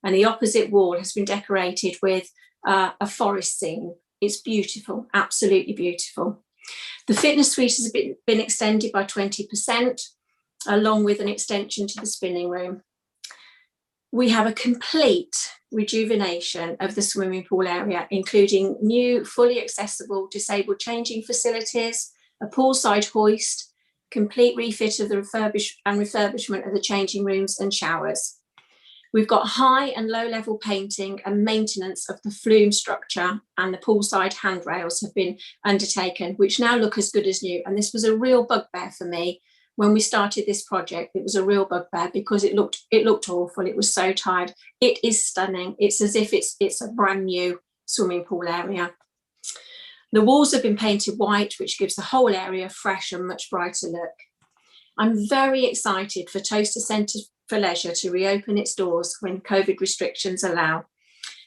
and the opposite wall has been decorated with a forest scene. It's beautiful, absolutely beautiful. The fitness suite has been extended by 20%, along with an extension to the spinning room. We have a complete rejuvenation of the swimming pool area, including new fully accessible disabled changing facilities, a poolside hoist, complete refit of the refurbishment of the changing rooms and showers. We've got high and low level painting and maintenance of the flume structure, and the poolside handrails have been undertaken, which now look as good as new. And this was a real bugbear for me when we started this project. It was a real bugbear because it looked awful. It was so tired. It is stunning. It's as if it's a brand new swimming pool area. The walls have been painted white, which gives the whole area a fresh and much brighter look. I'm very excited for Toaster Centre for Leisure to reopen its doors when COVID restrictions allow.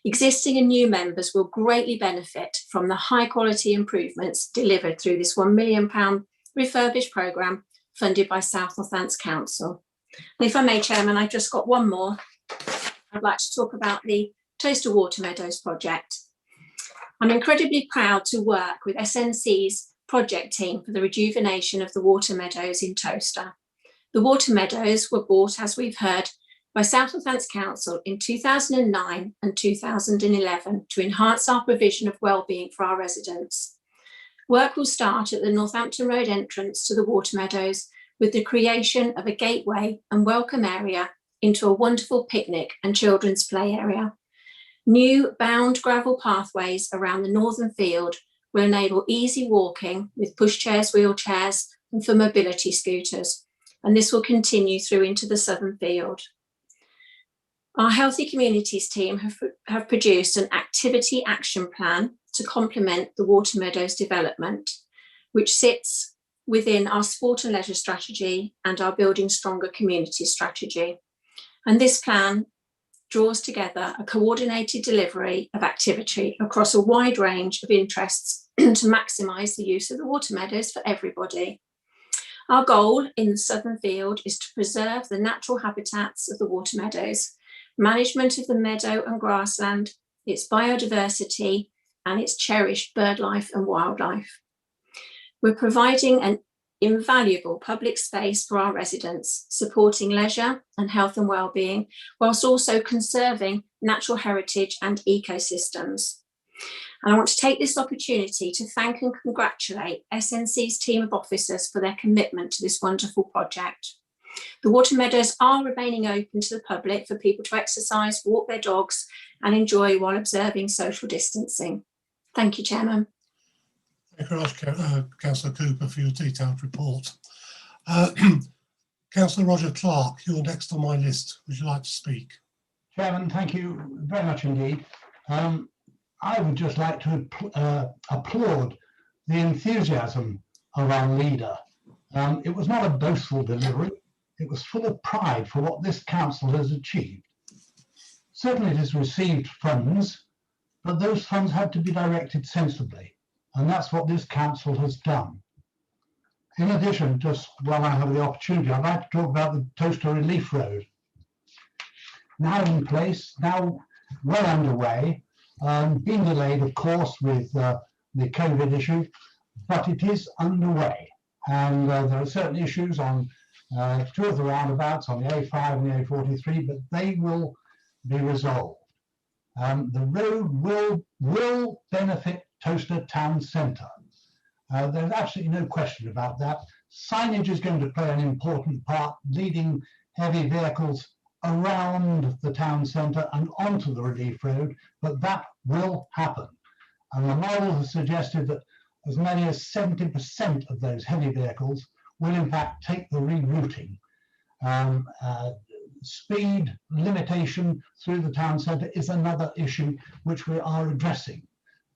Existing and new members will greatly benefit from the high quality improvements delivered through this £1 million refurbished programme funded by South Northants Council. And if I may, Chairman, I've just got one more. I'd like to talk about the Toaster Water Meadows project. I'm incredibly proud to work with SNC's project team for the rejuvenation of the water meadows in Toaster. The water meadows were bought, as we've heard, by South Northants Council in 2009 and 2011 to enhance our provision of wellbeing for our residents. Work will start at the Northampton Road entrance to the water meadows with the creation of a gateway and welcome area into a wonderful picnic and children's play area. New bound gravel pathways around the northern field will enable easy walking with pushchairs, wheelchairs and for mobility scooters, and this will continue through into the southern field. Our Healthy Communities team have produced an activity action plan to complement the Water Meadows development, which sits within our sport and leisure strategy and our Building Stronger Communities strategy. And this plan draws together a coordinated delivery of activity across a wide range of interests to maximise the use of the water meadows for everybody. Our goal in the southern field is to preserve the natural habitats of the water meadows, management of the meadow and grassland, its biodiversity and its cherished bird life and wildlife. We're providing an invaluable public space for our residents, supporting leisure and health and wellbeing, whilst also conserving natural heritage and ecosystems. And I want to take this opportunity to thank and congratulate SNC's team of officers for their commitment to this wonderful project. The water meadows are remaining open to the public for people to exercise, walk their dogs and enjoy while observing social distancing. Thank you, Chairman. Thank you very much, Councillor Cooper, for your detailed report. Councillor Roger Clark, you're next on my list. Would you like to speak? Chairman, thank you very much indeed. I would just like to applaud the enthusiasm of our leader. It was not a boastful delivery. It was full of pride for what this council has achieved. Certainly it has received funds, but those funds had to be directed sensibly. And that's what this council has done. In addition, just while I have the opportunity, I'd like to talk about the Toaster Relief Road. Now in place, now well underway, been delayed, of course, with the COVID issue, but it is underway. And there are certain issues on 2 of the roundabouts, on the A5 and the A43, but they will be resolved. The road will benefit Towcester Town Centre. There's absolutely no question about that. Signage is going to play an important part, leading heavy vehicles around the town centre and onto the relief road, but that will happen. And the model has suggested that as many as 70% of those heavy vehicles will in fact take the rerouting. Speed limitation through the town centre is another issue which we are addressing.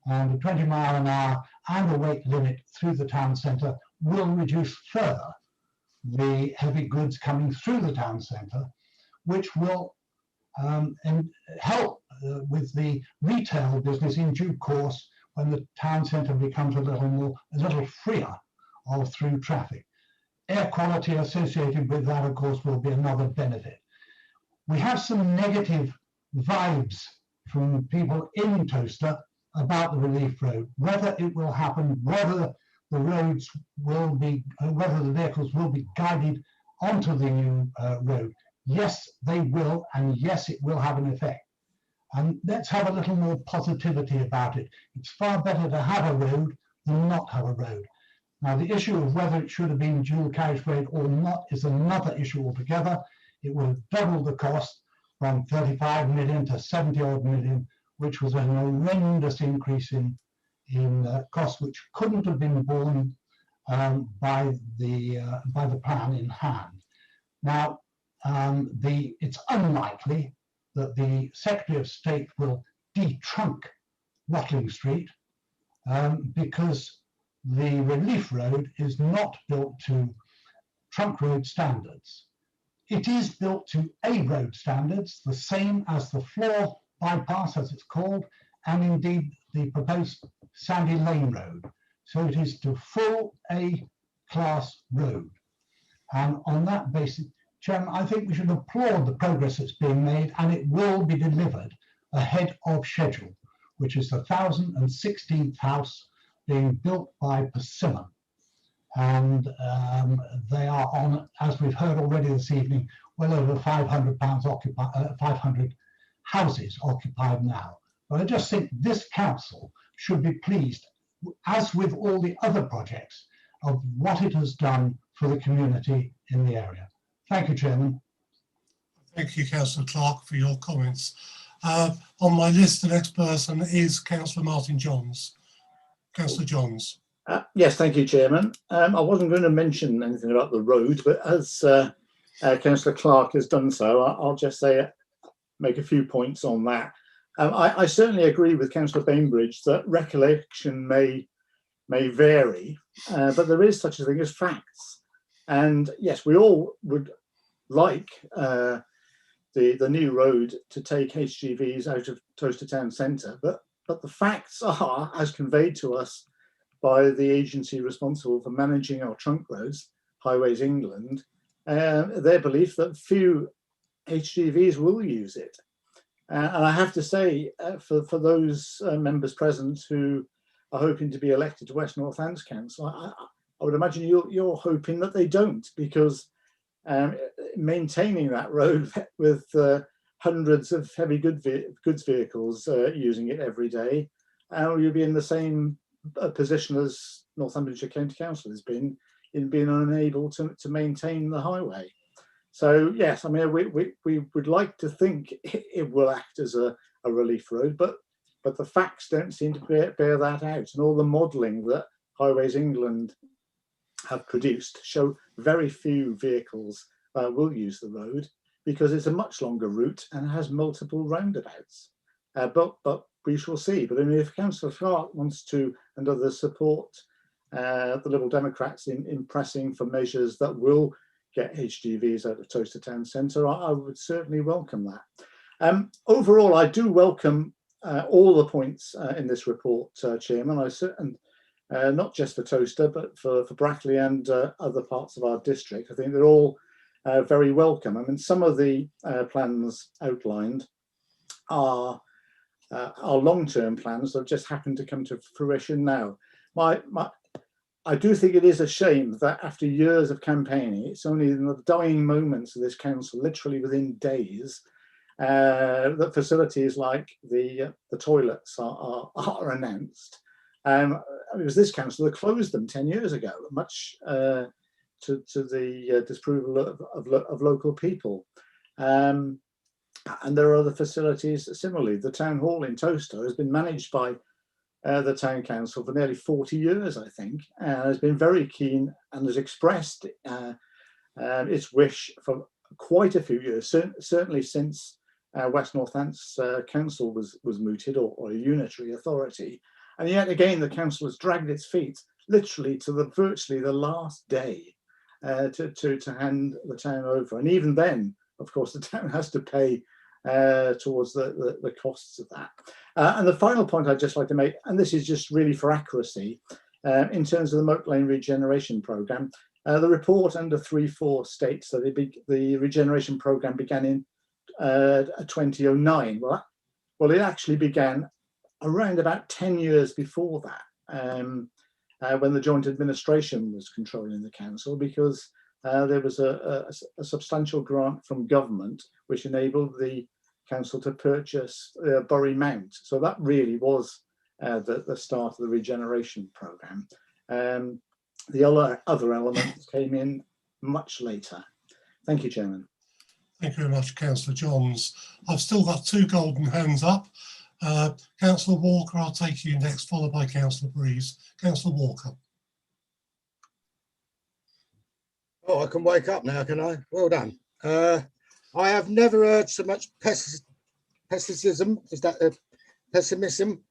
And a 20 mile an hour and a weight limit through the town centre will reduce further the heavy goods coming through the town centre, which will help with the retail business in due course when the town centre becomes a little freer of through traffic. Air quality associated with that, of course, will be another benefit. We have some negative vibes from people in Towcester about the relief road, whether it will happen, whether the roads will be, whether the vehicles will be guided onto the new road. Yes, they will, and yes, it will have an effect. And let's have a little more positivity about it. It's far better to have a road than not have a road. Now, the issue of whether it should have been dual carriage road or not is another issue altogether. It will double the cost from 35 million to 70 odd million, which was an horrendous increase in costs which couldn't have been borne by the plan in hand. Now, it's unlikely that the Secretary of State will de-trunk Watling Street because the relief road is not built to trunk road standards. It is built to A road standards, the same as the floor bypass, as it's called, and indeed the proposed Sandy Lane Road. So it is to full A class road. And on that basis, Chairman, I think we should applaud the progress that's being made, and it will be delivered ahead of schedule, which is the 1,016th house being built by Persimmon. And they are on, as we've heard already this evening, well over 500 houses occupied now. But I just think this council should be pleased, as with all the other projects, of what it has done for the community in the area. Thank you, Chairman. Thank you, Councillor Clark, for your comments. On my list, the next person is Councillor Martin Johns. Councillor Johns. Yes, thank you, Chairman. I wasn't going to mention anything about the road, but as Councillor Clark has done so, I'll just make a few points on that. I certainly agree with Councillor Bainbridge that recollection may vary, but there is such a thing as facts. And yes, we all would like the new road to take HGVs out of Towcester Town Centre, but the facts are, as conveyed to us by the agency responsible for managing our trunk roads, Highways England, their belief that few HGVs will use it. And I have to say, for those members present who are hoping to be elected to West Northants Council, I would imagine you're hoping that they don't, because maintaining that road with hundreds of heavy goods vehicles using it every day, you'll be in the same position as Northamptonshire County Council has been in being unable to maintain the highway. So yes, I mean we would like to think it will act as a relief road, but the facts don't seem to bear that out, and all the modelling that Highways England have produced show very few vehicles will use the road because it's a much longer route and has multiple roundabouts. But we shall see. But I mean, if Councillor Clark wants to and others support the Liberal Democrats in pressing for measures that will get HGVs out of Towcester Town Centre, I would certainly welcome that. Overall, I do welcome all the points in this report, Chairman. Not just for Towcester, but for Brackley and other parts of our district. I think they're all very welcome. I mean, some of the plans outlined are are long-term plans that have just happened to come to fruition now. I do think it is a shame that after years of campaigning, it's only in the dying moments of this council, literally within days, that facilities like the toilets are announced. It was this council that closed them 10 years ago, much to the disapproval of local people. And there are other facilities similarly. The town hall in Towcester has been managed by the town council for nearly 40 years, I think, and has been very keen and has expressed its wish for quite a few years, certainly since West Northants Council was mooted, or a unitary authority. And yet again, the council has dragged its feet literally to virtually the last day to hand the town over. And even then, of course, the town has to pay towards the costs of that. And the final point I'd just like to make, and this is just really for accuracy, in terms of the Moat Lane Regeneration Programme, the report under 3.4 states that the regeneration programme began in 2009. Well, it actually began around about 10 years before that, when the joint administration was controlling the council, because there was a substantial grant from government which enabled the council to purchase Bury Mount. So that really was the start of the regeneration programme. The other elements came in much later. Thank you, Chairman. Thank you very much, Councillor Johns. I've still got 2 golden hands up. Councillor Walker, I'll take you next, followed by Councillor Breeze. Councillor Walker. Oh, I can wake up now, can I? Well done. I have never heard so much pessimism, pessimism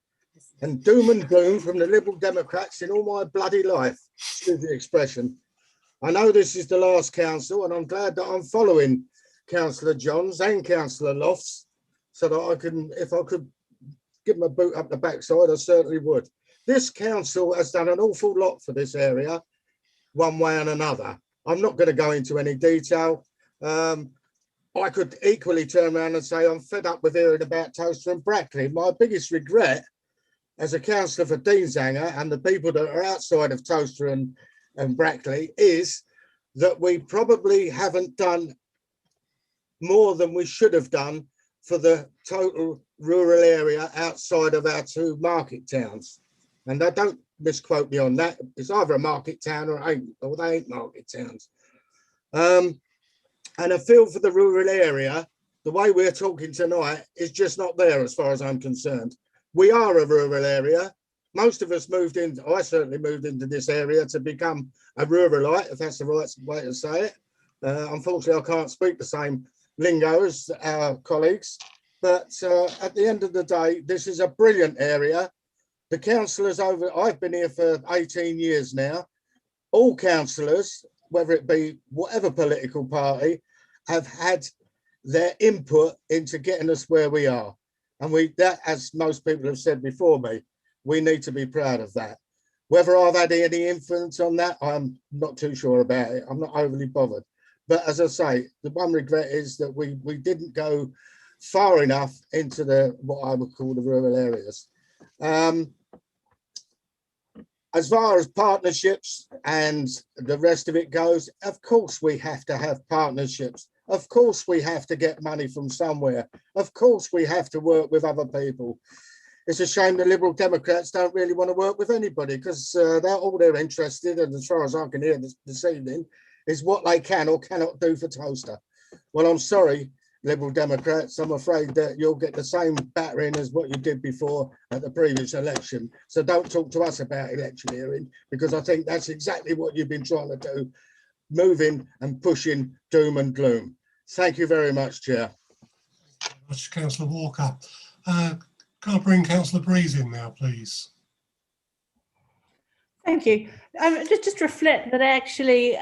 and doom and gloom from the Liberal Democrats in all my bloody life, excuse the expression. I know this is the last council, and I'm glad that I'm following Councillor Johns and Councillor Lofts, so that I can, if I could give them a boot up the backside, I certainly would. This council has done an awful lot for this area, one way and another. I'm not going to go into any detail. I could equally turn around and say I'm fed up with hearing about Towcester and Brackley. My biggest regret as a councillor for Deanshanger and the people that are outside of Towcester and Brackley is that we probably haven't done more than we should have done for the total rural area outside of our 2 market towns. And I don't misquote me on that. It's either a market town or they ain't market towns. And a feel for the rural area, the way we're talking tonight, is just not there as far as I'm concerned. We are a rural area. Most of us moved in, I certainly moved into this area to become a ruralite, if that's the right way to say it. Unfortunately, I can't speak the same lingo as our colleagues, but at the end of the day, this is a brilliant area. The councillors I've been here for 18 years now. All councillors, whether it be whatever political party, have had their input into getting us where we are. And that, as most people have said before me, we need to be proud of that. Whether I've had any influence on that, I'm not too sure about it. I'm not overly bothered. But as I say, the one regret is that we didn't go far enough into what I would call the rural areas. As far as partnerships and the rest of it goes, of course we have to have partnerships. Of course we have to get money from somewhere. Of course we have to work with other people. It's a shame the Liberal Democrats don't really want to work with anybody, because all they're interested in, as far as I can hear this evening, is what they can or cannot do for Towcester. Well, I'm sorry, Liberal Democrats, I'm afraid that you'll get the same battering as what you did before at the previous election. So don't talk to us about electioneering, because I think that's exactly what you've been trying to do, moving and pushing doom and gloom. Thank you very much, Chair. Much, Councillor Walker. Can I bring Councillor Breeze in now, please? Thank you. Just to reflect that actually,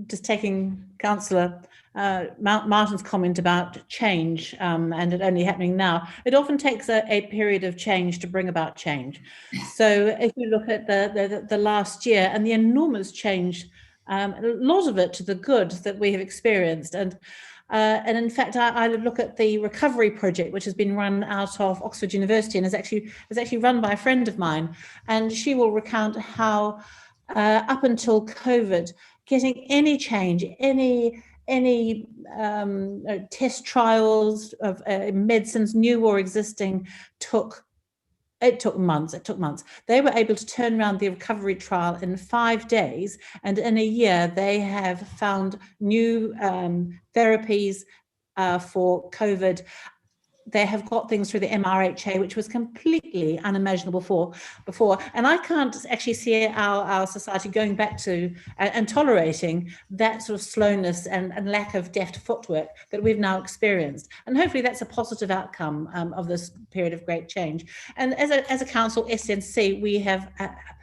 just taking Councillor Martin's comment about change and it only happening now, it often takes a period of change to bring about change. So if you look at the last year and the enormous change, a lot of it to the good that we have experienced, and And in fact, I look at the recovery project, which has been run out of Oxford University and is actually run by a friend of mine. And she will recount how up until COVID, getting any change, any test trials of medicines, new or existing, took months. They were able to turn around the recovery trial in 5 days, and in a year they have found new therapies for COVID. They have got things through the MRHA, which was completely unimaginable before. And I can't actually see our society going back to and tolerating that sort of slowness and lack of deft footwork that we've now experienced. And hopefully that's a positive outcome of this period of great change. And as a council, SNC, we have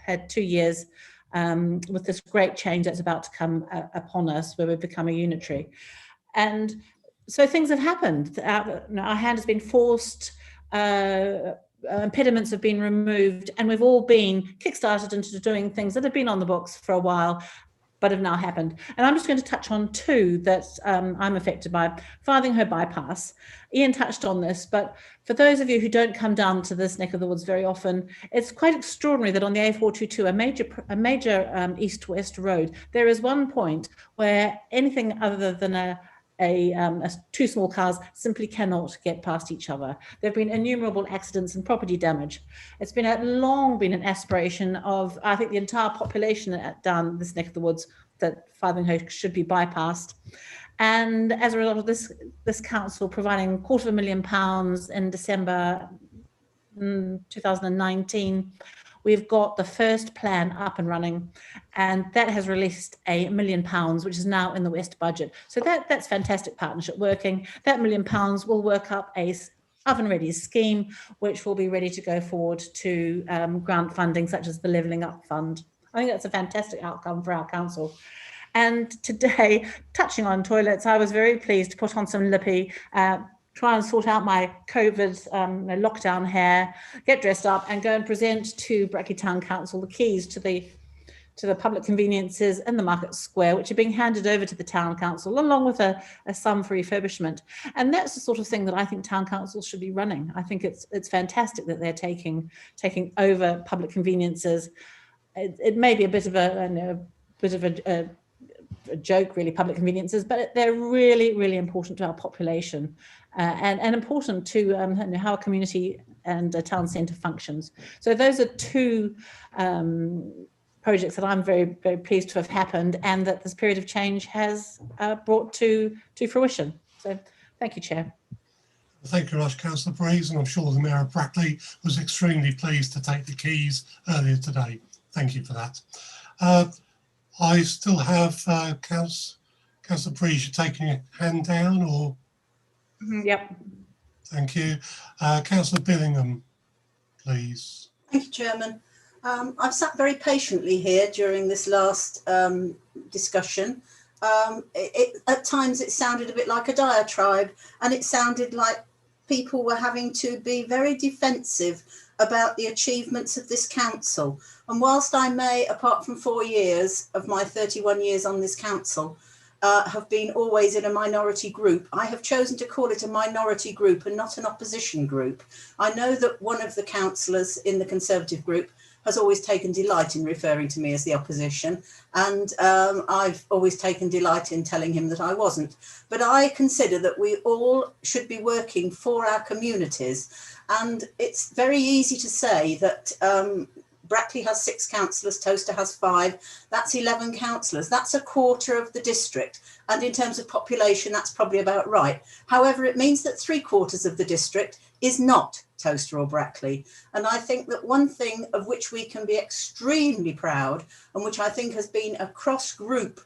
had 2 years with this great change that's about to come upon us, where we've become a unitary. And so things have happened. Our hand has been forced, impediments have been removed, and we've all been kickstarted into doing things that have been on the books for a while, but have now happened. And I'm just going to touch on 2 that I'm affected by. Farthinghoe bypass. Ian touched on this, but for those of you who don't come down to this neck of the woods very often, it's quite extraordinary that on the A422, a major east-west road, there is one point where anything other than two small cars simply cannot get past each other. There have been innumerable accidents and property damage. It's been long been an aspiration of, I think, the entire population down this neck of the woods that Farthinghoe should be bypassed. And as a result of this council providing £250,000 in December 2019, we've got the first plan up and running, and that has released £1 million, which is now in the West budget. So that's fantastic partnership working. That £1 million will work up a oven-ready scheme, which will be ready to go forward to grant funding, such as the Levelling Up Fund. I think that's a fantastic outcome for our council. And today, touching on toilets, I was very pleased to put on some lippy, try and sort out my COVID lockdown hair, get dressed up and go and present to Brackley Town Council the keys to the public conveniences in the Market Square, which are being handed over to the Town Council along with a sum for refurbishment. And that's the sort of thing that I think Town Councils should be running. I think it's fantastic that they're taking over public conveniences. It may be a bit of a joke, really, public conveniences, but they're really, really important to our population and important to how a community and a town centre functions. So those are 2 projects that I'm very, very pleased to have happened and that this period of change has brought to fruition. So thank you, Chair. Thank you very much, Councillor Breeze, and I'm sure the Mayor of Brackley was extremely pleased to take the keys earlier today. Thank you for that. I still have Councillor Breeze, you're taking a hand down, or? Yep. Thank you. Councillor Billingham, please. Thank you, Chairman. I've sat very patiently here during this last discussion. At times it sounded a bit like a diatribe, and it sounded like people were having to be very defensive about the achievements of this council. And whilst I may, apart from 4 years of my 31 years on this council, have been always in a minority group, I have chosen to call it a minority group and not an opposition group. I know that one of the councillors in the Conservative group has always taken delight in referring to me as the opposition, and I've always taken delight in telling him that I wasn't. But I consider that we all should be working for our communities, and it's very easy to say that Brackley has 6 councillors, Towcester has 5, that's 11 councillors, that's a quarter of the district, and in terms of population that's probably about right. However, it means that 3/4 of the district is not Towcester or Brackley, and I think that one thing of which we can be extremely proud, and which I think has been a cross-group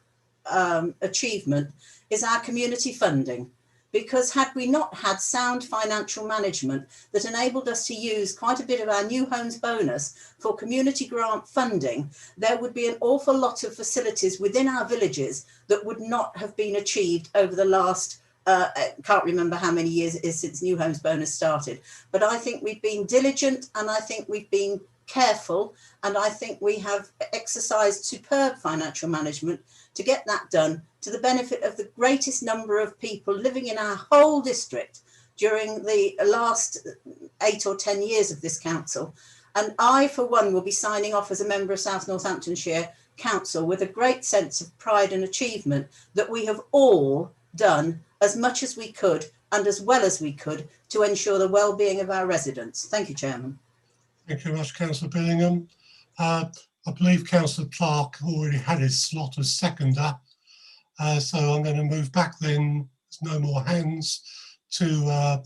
achievement, is our community funding. Because had we not had sound financial management that enabled us to use quite a bit of our new homes bonus for community grant funding, there would be an awful lot of facilities within our villages that would not have been achieved over the last, can't remember how many years it is since new homes bonus started. But I think we've been diligent, and I think we've been careful, and I think we have exercised superb financial management to get that done to the benefit of the greatest number of people living in our whole district during the last 8 or 10 years of this council. And I, for one, will be signing off as a member of South Northamptonshire Council with a great sense of pride and achievement that we have all done as much as we could and as well as we could to ensure the well-being of our residents. Thank you, Chairman. Thank you very much, Councillor Billingham. I believe Councillor Clark already had his slot as seconder. So I'm going to move back then, there's no more hands, to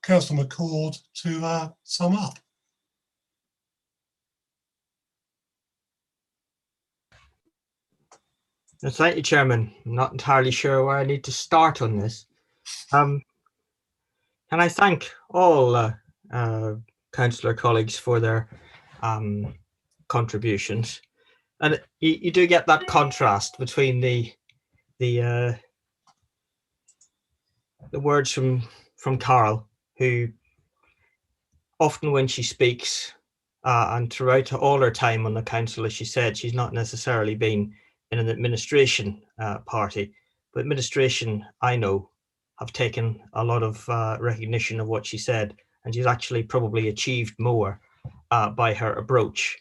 Councillor McCord to sum up. Thank you, Chairman. I'm not entirely sure where I need to start on this. Can I thank all councillor colleagues for their contributions? And you do get that contrast between the words from Carol, who often when she speaks and throughout all her time on the council, as she said, she's not necessarily been in an administration party, but administration, I know, have taken a lot of recognition of what she said, and she's actually probably achieved more by her approach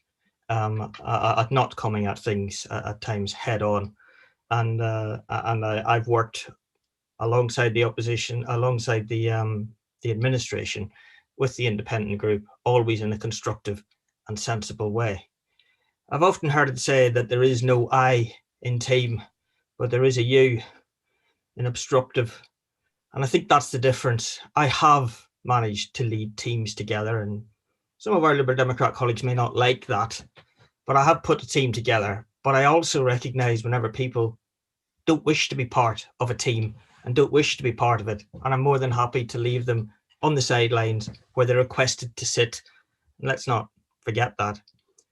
at not coming at things at times head on. And I've worked alongside the opposition, alongside the administration, with the independent group, always in a constructive and sensible way. I've often heard it say that there is no I in team, but there is a you in obstructive. And I think that's the difference. I have managed to lead teams together, and some of our Liberal Democrat colleagues may not like that, but I have put a team together. But I also recognise whenever people don't wish to be part of a team and don't wish to be part of it, and I'm more than happy to leave them on the sidelines where they're requested to sit. And let's not forget that.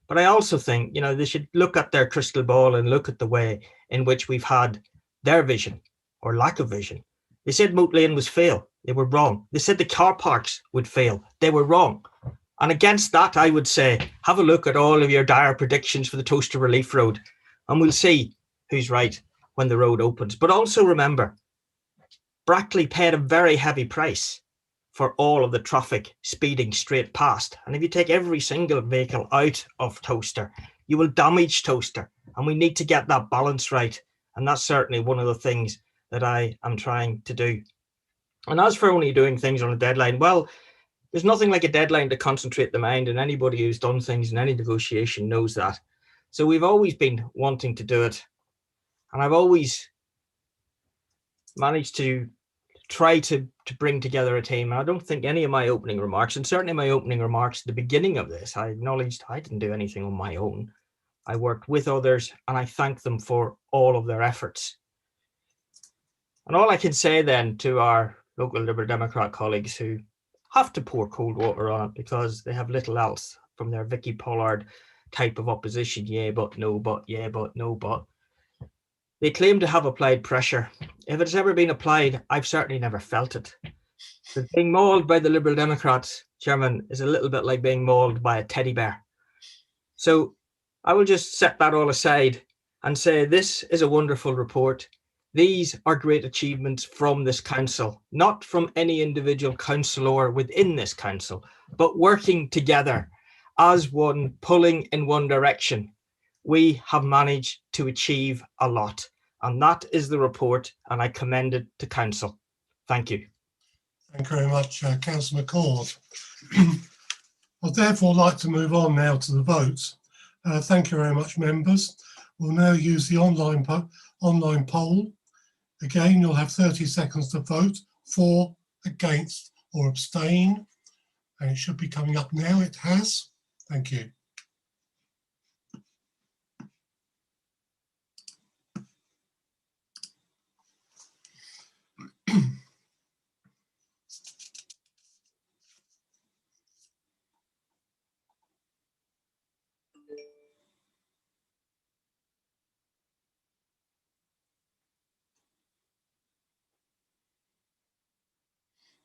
But I also think, you know, they should look at their crystal ball and look at the way in which we've had their vision or lack of vision. They said Moat Lane was fail. They were wrong. They said the car parks would fail. They were wrong. And against that, I would say, have a look at all of your dire predictions for the Toaster Relief Road, and we'll see who's right when the road opens. But also remember, Brackley paid a very heavy price for all of the traffic speeding straight past. And if you take every single vehicle out of Toaster, you will damage Toaster. And we need to get that balance right. And that's certainly one of the things that I am trying to do. And as for only doing things on a deadline, well, there's nothing like a deadline to concentrate the mind, and anybody who's done things in any negotiation knows that. So we've always been wanting to do it. And I've always managed to try to bring together a team. And I don't think any of my opening remarks, and certainly my opening remarks at the beginning of this, I acknowledged I didn't do anything on my own. I worked with others, and I thank them for all of their efforts. And all I can say then to our local Liberal Democrat colleagues who have to pour cold water on it because they have little else from their Vicky Pollard type of opposition, yeah, but no, but yeah, but no, but. They claim to have applied pressure. If it's ever been applied, I've certainly never felt it. But being mauled by the Liberal Democrats, Chairman, is a little bit like being mauled by a teddy bear. So I will just set that all aside and say this is a wonderful report. These are great achievements from this council, not from any individual councillor within this council, but working together as one, pulling in one direction. We have managed to achieve a lot, and that is the report, and I commend it to council. Thank you. Thank you very much, Councillor McCord. I'd therefore like to move on now to the vote. Thank you very much, members. We'll now use the online poll. Again, you'll have 30 seconds to vote for, against, or abstain. And it should be coming up now. It has. Thank you.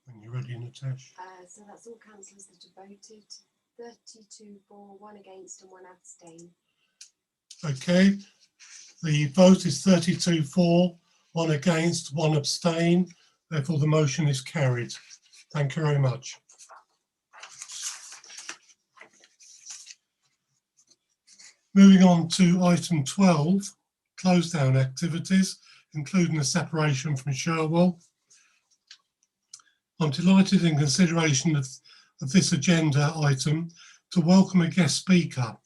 When you're ready, Natasha. So that's all councillors that have voted. 32 for, 1 against and 1 abstain. Okay, the vote is 32 for, 1 against, 1 abstain. Therefore, the motion is carried. Thank you very much. Moving on to item 12, close down activities, including the separation from Sherwell. I'm delighted in consideration of this agenda item to welcome a guest speaker,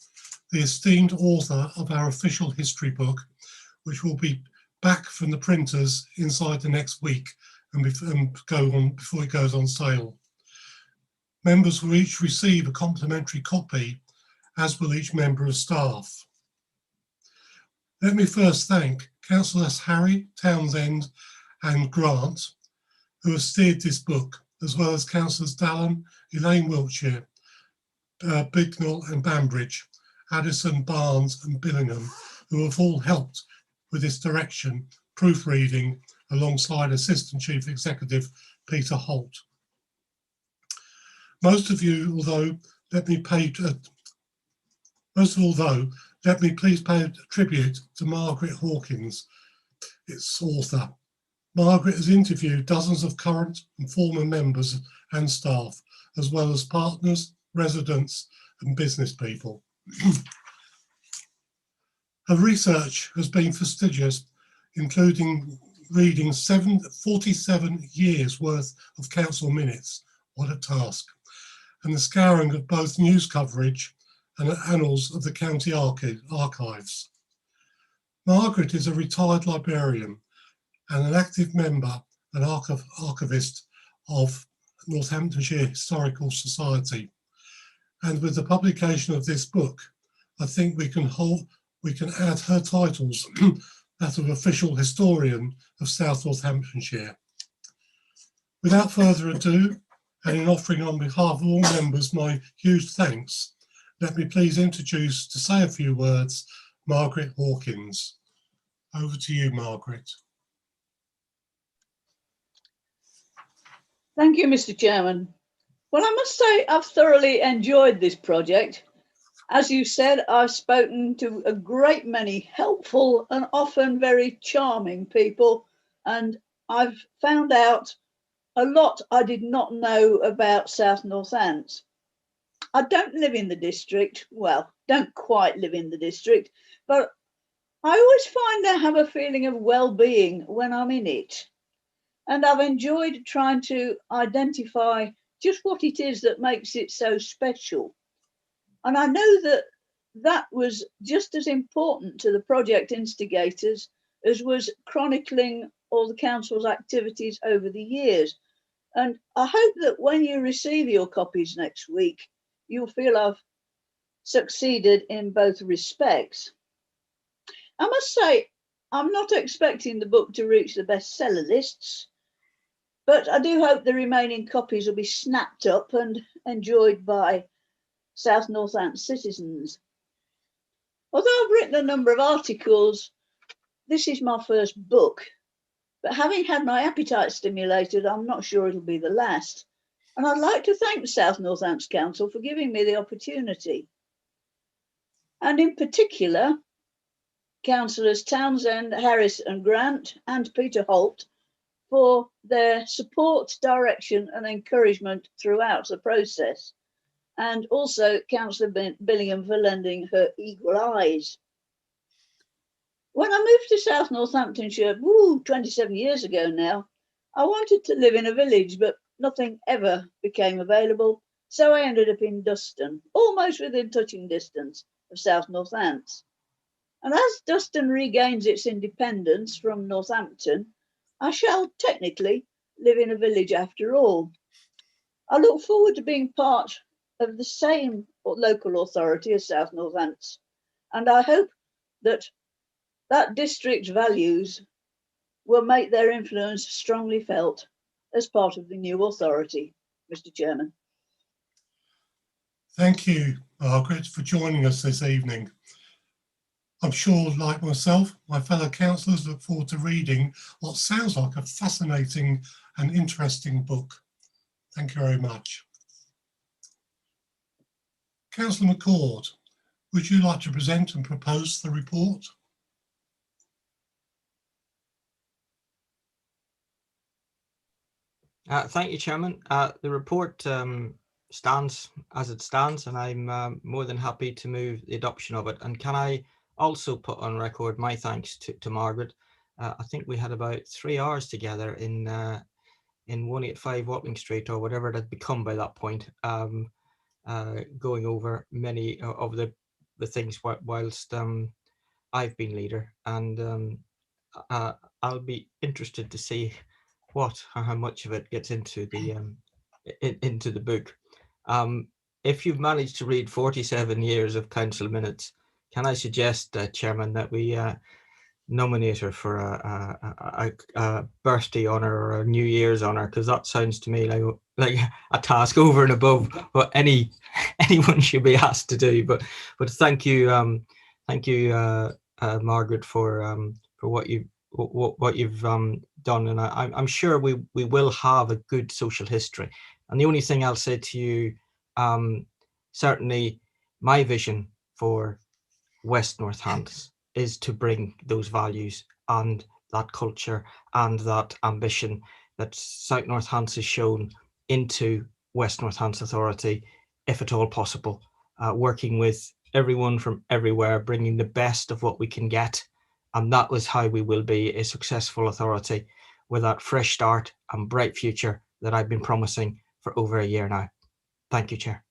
the esteemed author of our official history book, which will be back from the printers inside the next week and go on before it goes on sale. Members will each receive a complimentary copy, as will each member of staff. Let me first thank Councillors Harry, Townsend and Grant, who have steered this book, as well as Councillors Dallin, Elaine Wiltshire, Bignell and Banbridge, Addison, Barnes and Billingham, who have all helped with this direction, proofreading, alongside Assistant Chief Executive Peter Holt. Most of all, let me please pay a tribute to Margaret Hawkins, its author. Margaret has interviewed dozens of current and former members and staff, as well as partners, residents and business people. Her research has been fastidious, including reading 47 years worth of council minutes. What a task. And the scouring of both news coverage and annals of the county archives. Margaret is a retired librarian and an active member and archivist of Northamptonshire Historical Society. And with the publication of this book, I think we can add her titles, that of official historian of South Northamptonshire. Without further ado, and in offering on behalf of all members my huge thanks, let me please introduce, to say a few words, Margaret Hawkins. Over to you, Margaret. Thank you, Mr. Chairman. Well, I must say I've thoroughly enjoyed this project. As you said, I've spoken to a great many helpful and often very charming people, and I've found out a lot I did not know about South Northants. I don't live in the district, well, don't quite live in the district, but I always find I have a feeling of well-being when I'm in it. And I've enjoyed trying to identify just what it is that makes it so special. And I know that that was just as important to the project instigators as was chronicling all the council's activities over the years. And I hope that when you receive your copies next week, you'll feel I've succeeded in both respects. I must say, I'm not expecting the book to reach the bestseller lists, but I do hope the remaining copies will be snapped up and enjoyed by South Northants citizens. Although I've written a number of articles, this is my first book, but having had my appetite stimulated, I'm not sure it'll be the last. And I'd like to thank the South Northants Council for giving me the opportunity. And in particular, Councillors Townsend, Harris and Grant and Peter Holt for their support, direction and encouragement throughout the process. And also Councillor Billingham for lending her eagle eyes. When I moved to South Northamptonshire, 27 years ago now, I wanted to live in a village, but nothing ever became available. So I ended up in Duston, almost within touching distance of South Northants. And as Duston regains its independence from Northampton, I shall technically live in a village after all. I look forward to being part of the same local authority as South Northants, and I hope that that district's values will make their influence strongly felt as part of the new authority, Mr. Chairman. Thank you, Margaret, for joining us this evening. I'm sure, like myself, my fellow councillors look forward to reading what sounds like a fascinating and interesting book. Thank you very much. Councillor McCord, would you like to present and propose the report? Thank you, Chairman. The report stands as it stands, and I'm more than happy to move the adoption of it. And can I also put on record my thanks to Margaret? I think we had about 3 hours together in 185 Watling Street, or whatever it had become by that point, going over many of the things whilst I've been leader. And I'll be interested to see what or how much of it gets into the into the book. If you've managed to read 47 years of council minutes, can I suggest, Chairman, that we nominate her for a birthday honour or a New Year's honour, because that sounds to me like a task over and above what anyone should be asked to do. But thank you, Margaret, for what you've done, and I'm sure we will have a good social history. And the only thing I'll say to you, certainly my vision for West North Hants is to bring those values and that culture and that ambition that South North Hants has shown into West North Hants Authority, if at all possible, working with everyone from everywhere, bringing the best of what we can get. And that was how we will be a successful authority with that fresh start and bright future that I've been promising for over a year now. Thank you, Chair.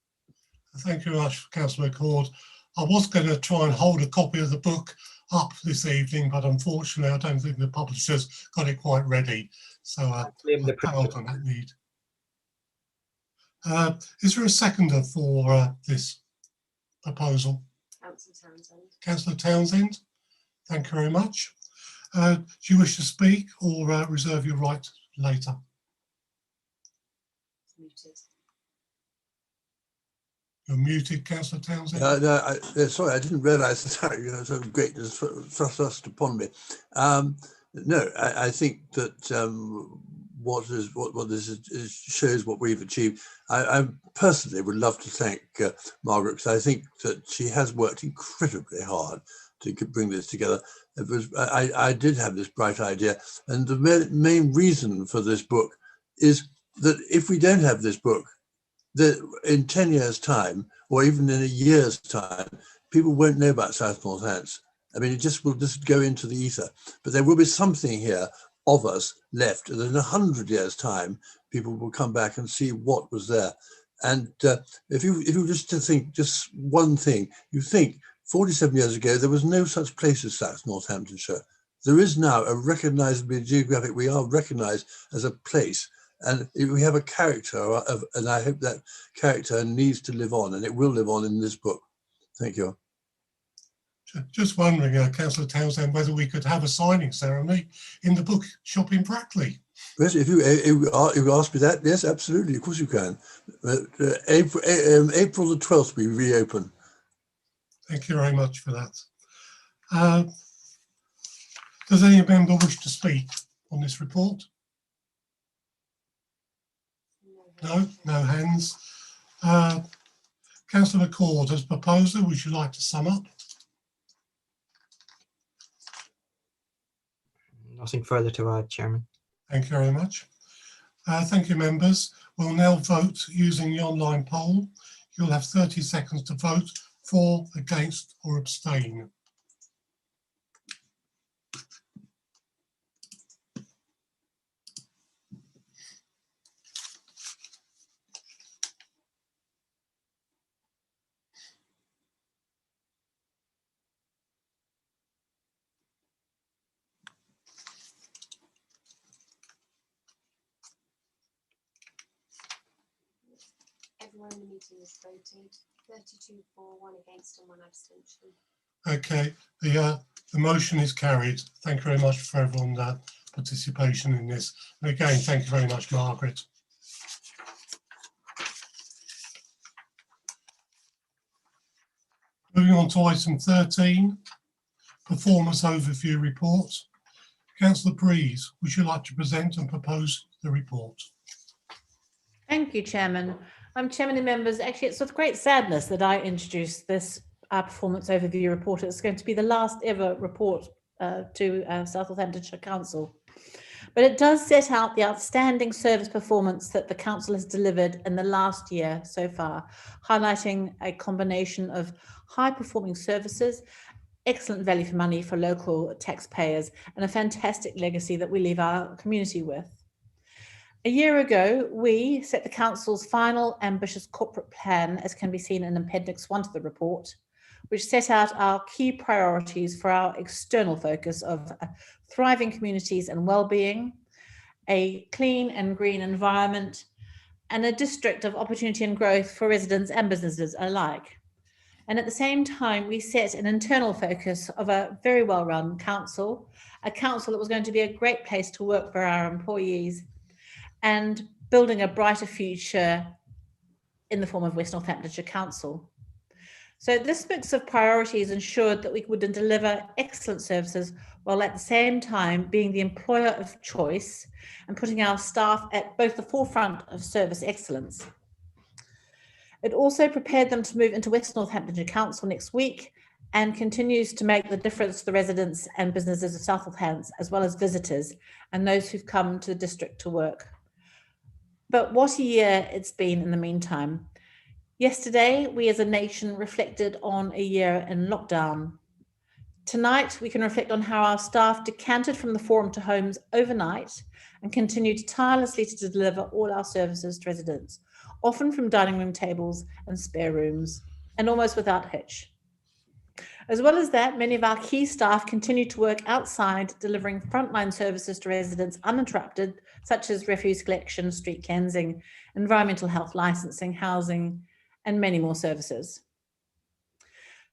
Thank you very much, Councillor McCord. I was going to try and hold a copy of the book up this evening, but unfortunately I don't think the publishers got it quite ready. So I failed on that need. Is there a seconder for this proposal? Councillor Townsend. Councillor Townsend, thank you very much. Do you wish to speak or reserve your right later? Muted. You're muted, Councillor Townsend. Sorry, I didn't realise that so greatness thrust upon me. No, I think that what this is shows what we've achieved. I personally would love to thank Margaret, because I think that she has worked incredibly hard to bring this together. I did have this bright idea, and the main reason for this book is that if we don't have this book, that in 10 years' time, or even in a year's time, people won't know about South North Hants. I mean, it will just go into the ether. But there will be something here of us left, and in 100 years' time, people will come back and see what was there. And if you just to think just one thing, you think 47 years ago there was no such place as South Northamptonshire. There is now a recognisable geographic. We are recognised as a place. And we have a character, and I hope that character needs to live on, and it will live on in this book. Thank you. Just wondering, Councillor Townsend, whether we could have a signing ceremony in the book shop in Brackley. Yes, if you ask me that, yes, absolutely, of course you can. April the 12th we reopen. Thank you very much for that. Does any member wish to speak on this report? No hands. Councillor McCord, as proposer, would you like to sum up? Nothing further to add, Chairman. Thank you very much. Thank you, members. We'll now vote using the online poll. You'll have 30 seconds to vote for, against, or abstain. Everyone in the meeting has voted. 32 for, 1 against, and 1 abstention. Okay, the motion is carried. Thank you very much for everyone's participation in this. And again, thank you very much, Margaret. Moving on to item 13, performance overview report. Councillor Breeze, would you like to present and propose the report? Thank you, Chairman. Chairman and members, actually it's with great sadness that I introduced this performance overview report. It's going to be the last ever report to South Northamptonshire Council. but it does set out the outstanding service performance that the council has delivered in the last year so far, highlighting a combination of high-performing services, excellent value for money for local taxpayers, and a fantastic legacy that we leave our community with. A year ago, we set the council's final ambitious corporate plan, as can be seen in Appendix 1 to the report, which set out our key priorities for our external focus of thriving communities and well-being, a clean and green environment, and a district of opportunity and growth for residents and businesses alike. And at the same time, we set an internal focus of a very well-run council, a council that was going to be a great place to work for our employees, and building a brighter future in the form of West Northamptonshire Council. So this mix of priorities ensured that we would deliver excellent services while at the same time being the employer of choice and putting our staff at both the forefront of service excellence. It also prepared them to move into West Northamptonshire Council next week and continues to make the difference to the residents and businesses of South Northants, as well as visitors and those who've come to the district to work. But what a year it's been in the meantime. Yesterday, we as a nation reflected on a year in lockdown. Tonight, we can reflect on how our staff decanted from the forum to homes overnight and continued tirelessly to deliver all our services to residents, often from dining room tables and spare rooms, and almost without hitch. As well as that, many of our key staff continue to work outside, delivering frontline services to residents uninterrupted, such as refuse collection, street cleansing, environmental health licensing, housing, and many more services.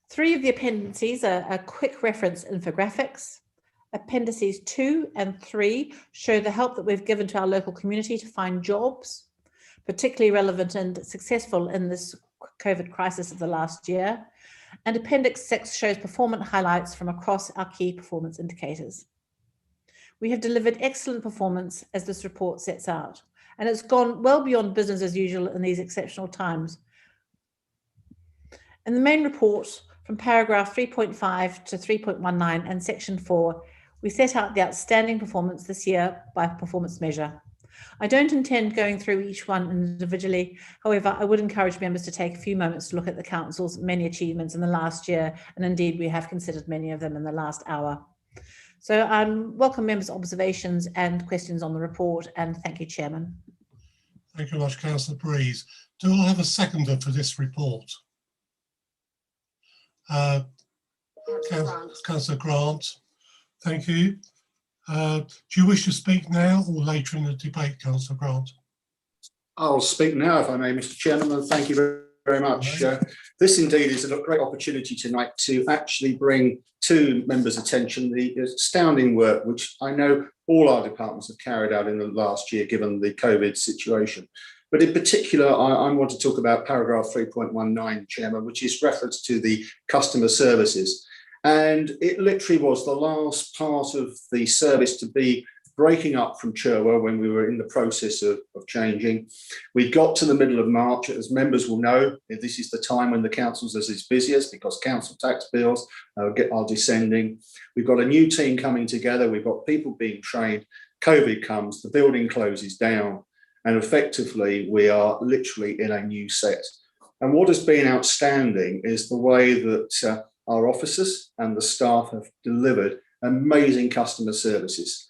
3 of the appendices are a quick reference infographics. Appendices 2 and 3 show the help that we've given to our local community to find jobs, particularly relevant and successful in this COVID crisis of the last year. And Appendix 6 shows performance highlights from across our key performance indicators. We have delivered excellent performance as this report sets out, and it's gone well beyond business as usual in these exceptional times. In the main report, from paragraph 3.5 to 3.19 and section 4, we set out the outstanding performance this year by performance measure. I don't intend going through each one individually. However, I would encourage members to take a few moments to look at the Council's many achievements in the last year, and indeed we have considered many of them in the last hour. So I welcome members' observations and questions on the report, and thank you, Chairman. Thank you very much, Councillor Breeze. Do I have a seconder for this report? Councillor Grant, thank you. Do you wish to speak now or later in the debate, Councillor Grant? I'll speak now, if I may, Mr. Chairman, and thank you very much. This indeed is a great opportunity tonight to actually bring to members' attention the astounding work which I know all our departments have carried out in the last year, given the COVID situation. But in particular, I want to talk about paragraph 3.19, Chairman, which is reference to the customer services. And it literally was the last part of the service to be breaking up from Cherwell when we were in the process of changing. We got to the middle of March. As members will know, this is the time when the council's is its busiest because council tax bills are descending. We've got a new team coming together. We've got people being trained. COVID comes, the building closes down, and effectively we are literally in a new set. And what has been outstanding is the way that our officers and the staff have delivered amazing customer services.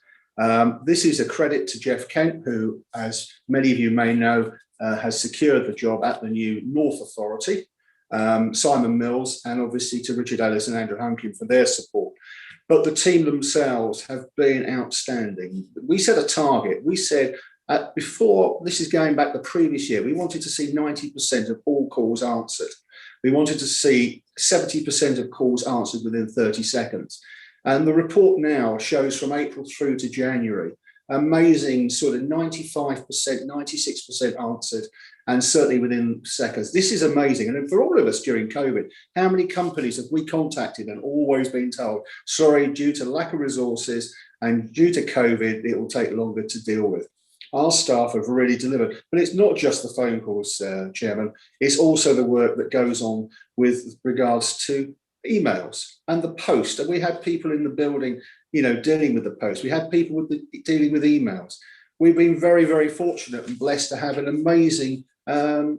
This is a credit to Jeff Kent, who, as many of you may know, has secured the job at the new North Authority, Simon Mills, and obviously to Richard Ellis and Andrew Hunkin for their support. But the team themselves have been outstanding. We set a target. We said, before, this is going back the previous year, we wanted to see 90% of all calls answered. We wanted to see 70% of calls answered within 30 seconds. And the report now shows from April through to January, amazing sort of 95%, 96% answered, and certainly within seconds. This is amazing. And for all of us during COVID, how many companies have we contacted and always been told, sorry, due to lack of resources and due to COVID, it will take longer to deal with. Our staff have really delivered, but it's not just the phone calls, Chairman. It's also the work that goes on with regards to emails and the post. And we had people in the building, you know, dealing with the post. We had people dealing with emails. We've been very, very fortunate and blessed to have an amazing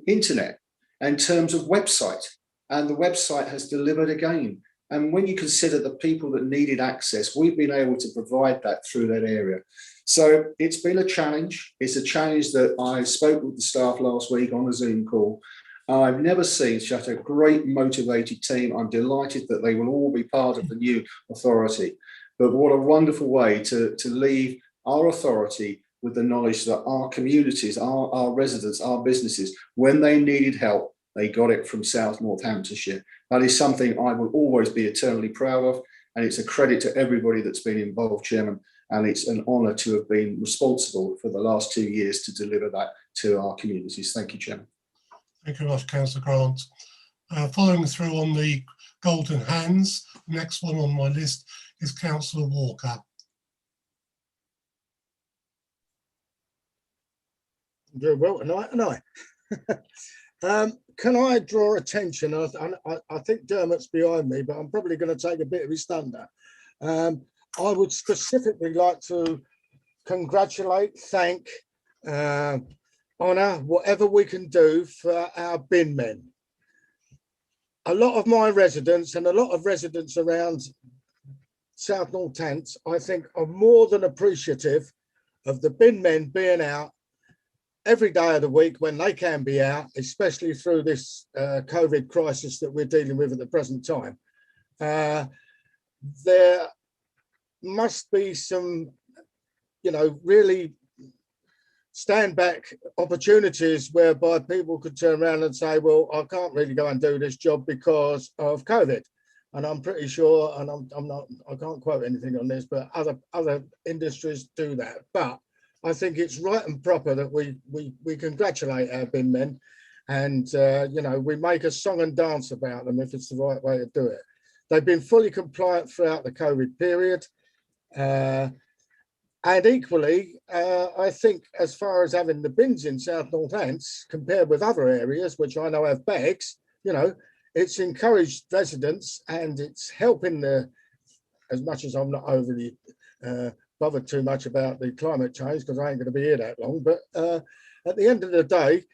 internet in terms of website. And the website has delivered again. And when you consider the people that needed access, we've been able to provide that through that area. So it's been a challenge. It's a challenge that I spoke with the staff last week on a Zoom call. I've never seen such a great motivated team. I'm delighted that they will all be part of the new authority. But what a wonderful way to leave our authority with the knowledge that our communities, our residents, our businesses, when they needed help, they got it from South Northamptonshire. That is something I will always be eternally proud of. And it's a credit to everybody that's been involved, Chairman. And it's an honour to have been responsible for the last 2 years to deliver that to our communities. Thank you, Chairman. Thank you very much, Councillor Grant. Following through on the golden hands, the next one on my list is Councillor Walker. I'm doing well tonight, aren't I? Can I draw attention? I think Dermot's behind me, but I'm probably going to take a bit of his thunder. I would specifically like to congratulate, thank, honour, whatever we can do for our bin men. A lot of my residents and a lot of residents around South Northants, I think, are more than appreciative of the bin men being out every day of the week when they can be out, especially through this COVID crisis that we're dealing with at the present time. There must be some, you know, really stand back opportunities whereby people could turn around and say, well, I can't really go and do this job because of COVID. And I'm pretty sure, and I can't quote anything on this, but other industries do that. But I think it's right and proper that we congratulate our bin men, and you know, we make a song and dance about them if it's the right way to do it. They've been fully compliant throughout the COVID period, and equally, I think as far as having the bins in South Northants compared with other areas, which I know have bags, you know, it's encouraged residents and it's helping the, as much as I'm not overly bothered too much about the climate change because I ain't going to be here that long, but at the end of the day,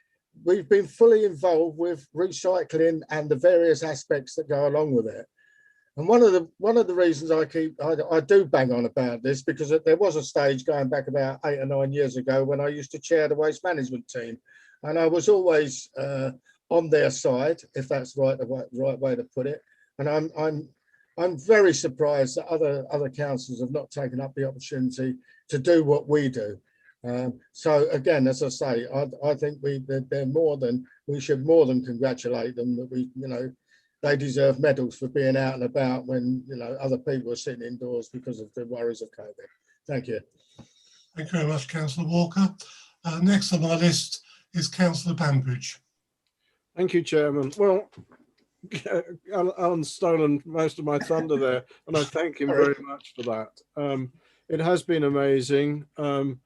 we've been fully involved with recycling and the various aspects that go along with it. And one of the reasons I do bang on about this, because there was a stage going back about 8 or 9 years ago when I used to chair the waste management team, and I was always on their side, if that's the right way to put it. And I'm very surprised that other councils have not taken up the opportunity to do what we do. So again, as I say, I think we should more than congratulate them that we, you know, they deserve medals for being out and about when, you know, other people are sitting indoors because of the worries of COVID. Thank you. Thank you very much, Councillor Walker. Next on my list is Councillor Bambridge. Thank you, Chairman. Well, Alan's stolen most of my thunder there, and I thank him very much for that. It has been amazing. And,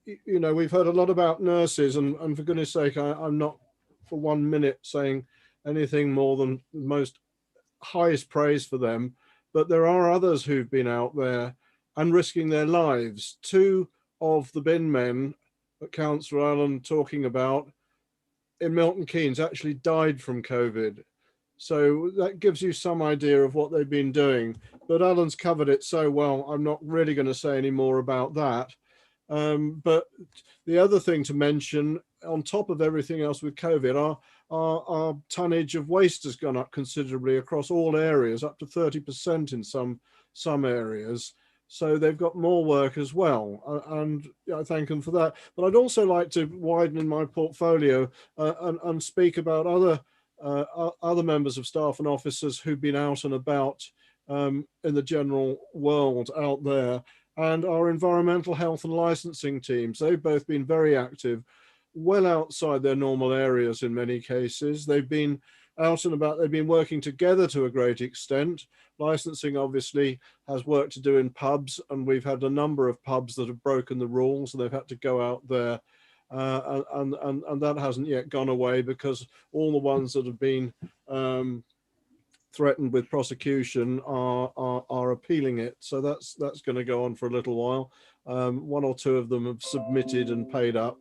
you know, we've heard a lot about nurses, and for goodness sake, I'm not for 1 minute saying anything more than most highest praise for them. But there are others who've been out there and risking their lives. 2 of the bin men that Councillor Allen talking about in Milton Keynes actually died from COVID. So that gives you some idea of what they've been doing. But Alan's covered it so well, I'm not really going to say any more about that. But the other thing to mention, on top of everything else with COVID, our tonnage of waste has gone up considerably across all areas, up to 30% in some areas. So they've got more work as well, and I thank them for that. But I'd also like to widen in my portfolio and speak about other members of staff and officers who've been out and about in the general world out there, and our environmental health and licensing teams. They've both been very active, well outside their normal areas in many cases. They've been out and about, they've been working together to a great extent. Licensing obviously has work to do in pubs, and we've had a number of pubs that have broken the rules and they've had to go out there, and that hasn't yet gone away, because all the ones that have been threatened with prosecution are appealing it. So that's going to go on for a little while. One or two of them have submitted and paid up,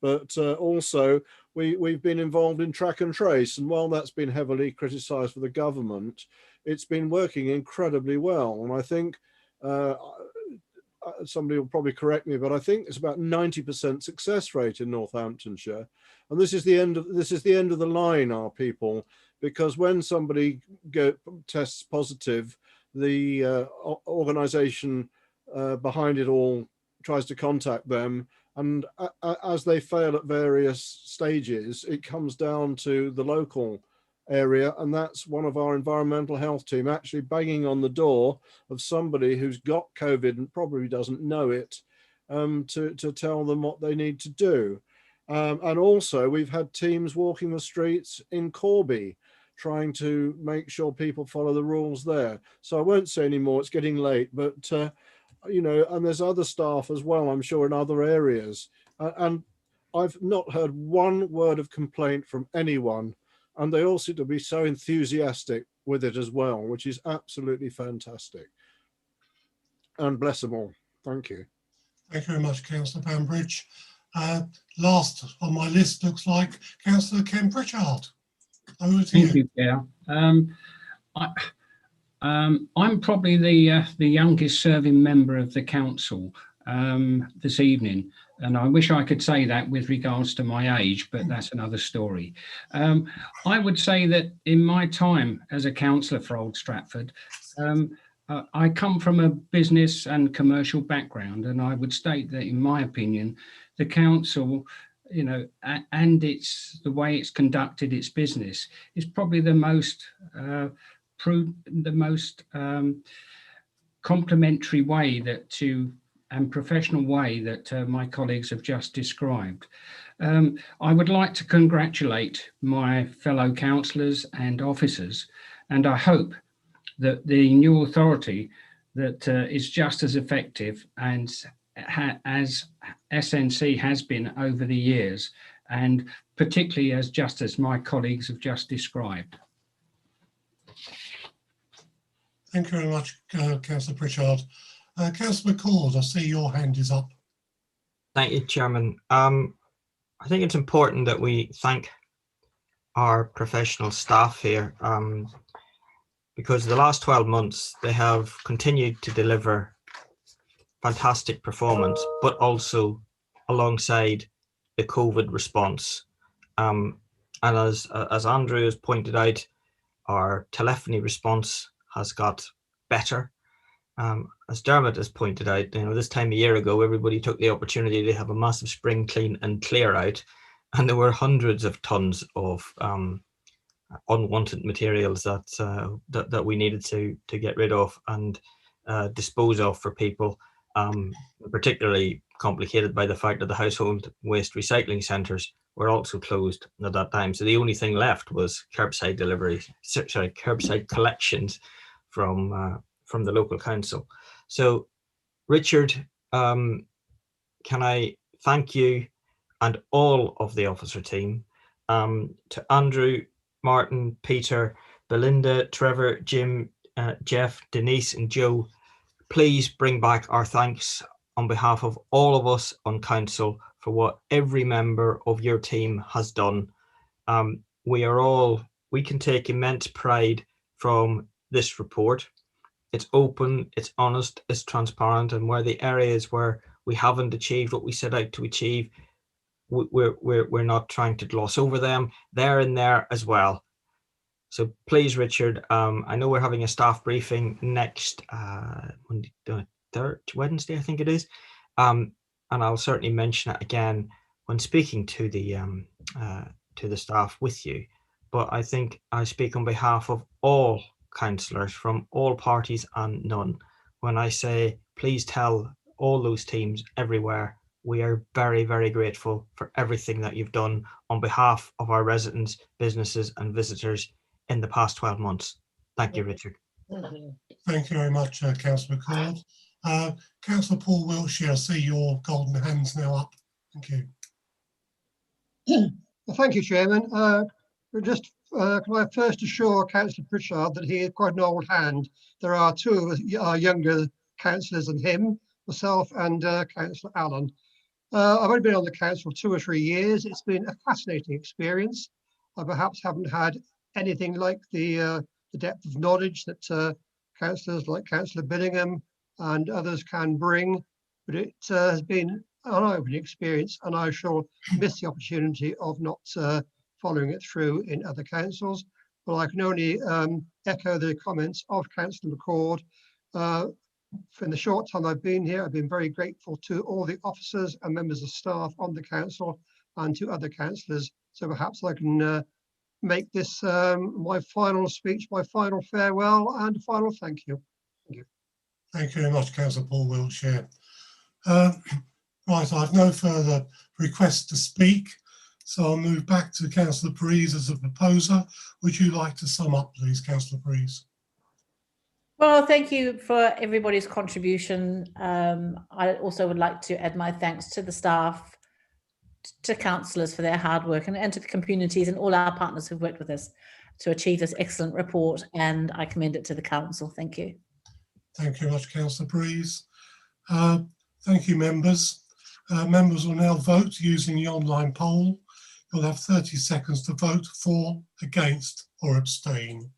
but also we've been involved in track and trace, and while that's been heavily criticised for the government, it's been working incredibly well. And I think somebody will probably correct me, but I think it's about 90% success rate in Northamptonshire, and this is the end of the line, our people, because when somebody tests positive, the organisation behind it all tries to contact them, and as they fail at various stages, it comes down to the local area, and that's one of our environmental health team actually banging on the door of somebody who's got COVID and probably doesn't know it, to tell them what they need to do. And also we've had teams walking the streets in Corby trying to make sure people follow the rules there. So I won't say any more, it's getting late, but you know, and there's other staff as well, I'm sure, in other areas. And I've not heard one word of complaint from anyone. And they all seem to be so enthusiastic with it as well, which is absolutely fantastic. And bless them all. Thank you. Thank you very much, Councillor Bambridge. Last on my list looks like Councillor Ken Pritchard. Over to you. Thank you, Chair. I'm probably the youngest serving member of the council this evening, and I wish I could say that with regards to my age, but that's another story. I would say that in my time as a councillor for Old Stratford, I come from a business and commercial background, and I would state that, in my opinion, the council, you know, and the way it's conducted its business is probably the most complementary way and professional way that my colleagues have just described. I would like to congratulate my fellow councillors and officers, and I hope that the new authority that is just as effective and as SNC has been over the years, and particularly as my colleagues have just described. Thank you very much, Councillor Pritchard. Councillor McCord, I see your hand is up. Thank you, Chairman. I think it's important that we thank our professional staff here, because the last 12 months they have continued to deliver fantastic performance, but also alongside the COVID response. And as Andrew has pointed out, our telephony response has got better. As Dermot has pointed out, you know, this time a year ago, everybody took the opportunity to have a massive spring clean and clear out, and there were hundreds of tons of unwanted materials that we needed to get rid of and dispose of for people, particularly complicated by the fact that the household waste recycling centres were also closed at that time. So the only thing left was curbside curbside collections from the local council. So Richard, can I thank you and all of the officer team, to Andrew, Martin, Peter, Belinda, Trevor, Jim, Jeff, Denise and Joe. Please bring back our thanks on behalf of all of us on council for what every member of your team has done. We can take immense pride from this report. It's open, it's honest, it's transparent, and where the areas where we haven't achieved what we set out to achieve, we're not trying to gloss over them. They're in there as well. So please, Richard, I know we're having a staff briefing next Wednesday, I think it is, and I'll certainly mention it again when speaking to the staff with you. But I think I speak on behalf of all councillors from all parties and none when I say, please tell all those teams everywhere we are very, very grateful for everything that you've done on behalf of our residents, businesses and visitors in the past 12 months. Thank you, Richard. Thank you very much, Councillor McCord. Councillor Paul Wiltshire, I see your golden hands now up. Thank you. Thank you, Chairman. Just can I first assure Councillor Pritchard that he is quite an old hand. There are two younger councillors than him, myself and Councillor Allen. I've only been on the council 2 or 3 years. It's been a fascinating experience. I perhaps haven't had anything like the depth of knowledge that councillors like Councillor Billingham and others can bring, but it has been an eye-opening experience, and I shall miss the opportunity of not following it through in other councils. But I can only echo the comments of Councillor McCord. For the short time I've been here, I've been very grateful to all the officers and members of staff on the council and to other councillors. So perhaps I can make this my final speech, my final farewell and final thank you. Thank you. Thank you very much, Councillor Paul Wiltshire. Right, I have no further requests to speak, so I'll move back to Councillor Breeze as a proposer. Would you like to sum up, please, Councillor Breeze? Well, thank you for everybody's contribution. I also would like to add my thanks to the staff, to councillors for their hard work, and to the communities and all our partners who've worked with us to achieve this excellent report, and I commend it to the council. Thank you. Thank you very much, Councillor Breeze. Thank you, members. Members will now vote using the online poll. You'll have 30 seconds to vote for, against, or abstain.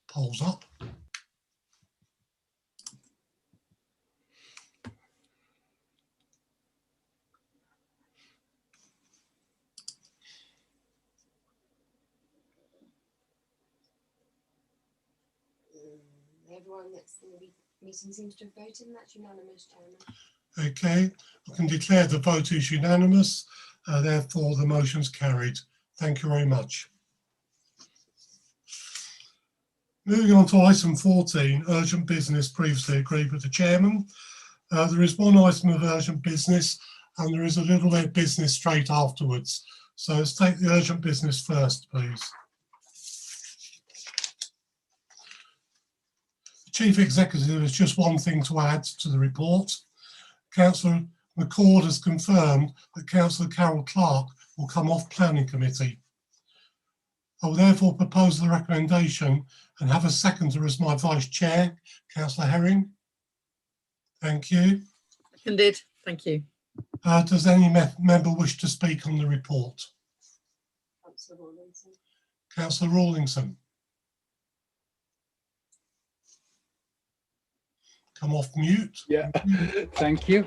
Polls up. Everyone that's in the meeting seems to have voted, and that's unanimous, Chairman. Okay, I can declare the vote is unanimous. Therefore, the motion's carried. Thank you very much. Moving on to item 14, urgent business previously agreed with the chairman. There is one item of urgent business and there is a little bit of business straight afterwards. So let's take the urgent business first, please. The Chief Executive has just one thing to add to the report. Councillor McCord has confirmed that Councillor Carol Clark will come off Planning Committee. I will therefore propose the recommendation and have a seconder as my Vice Chair, Councillor Herring. Thank you. Seconded. Thank you. Does any member wish to speak on the report? Councillor Rawlinson. Councillor Rawlinson. Come off mute. Yeah, thank you.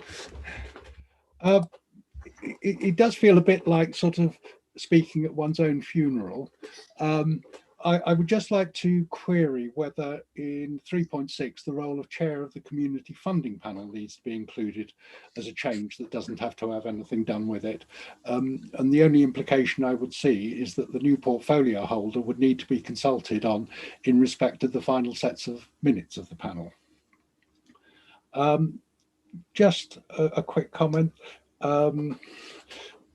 It does feel a bit like sort of speaking at one's own funeral. I would just like to query whether in 3.6 the role of chair of the community funding panel needs to be included as a change that doesn't have to have anything done with it. And the only implication I would see is that the new portfolio holder would need to be consulted on in respect of the final sets of minutes of the panel. Just a quick comment.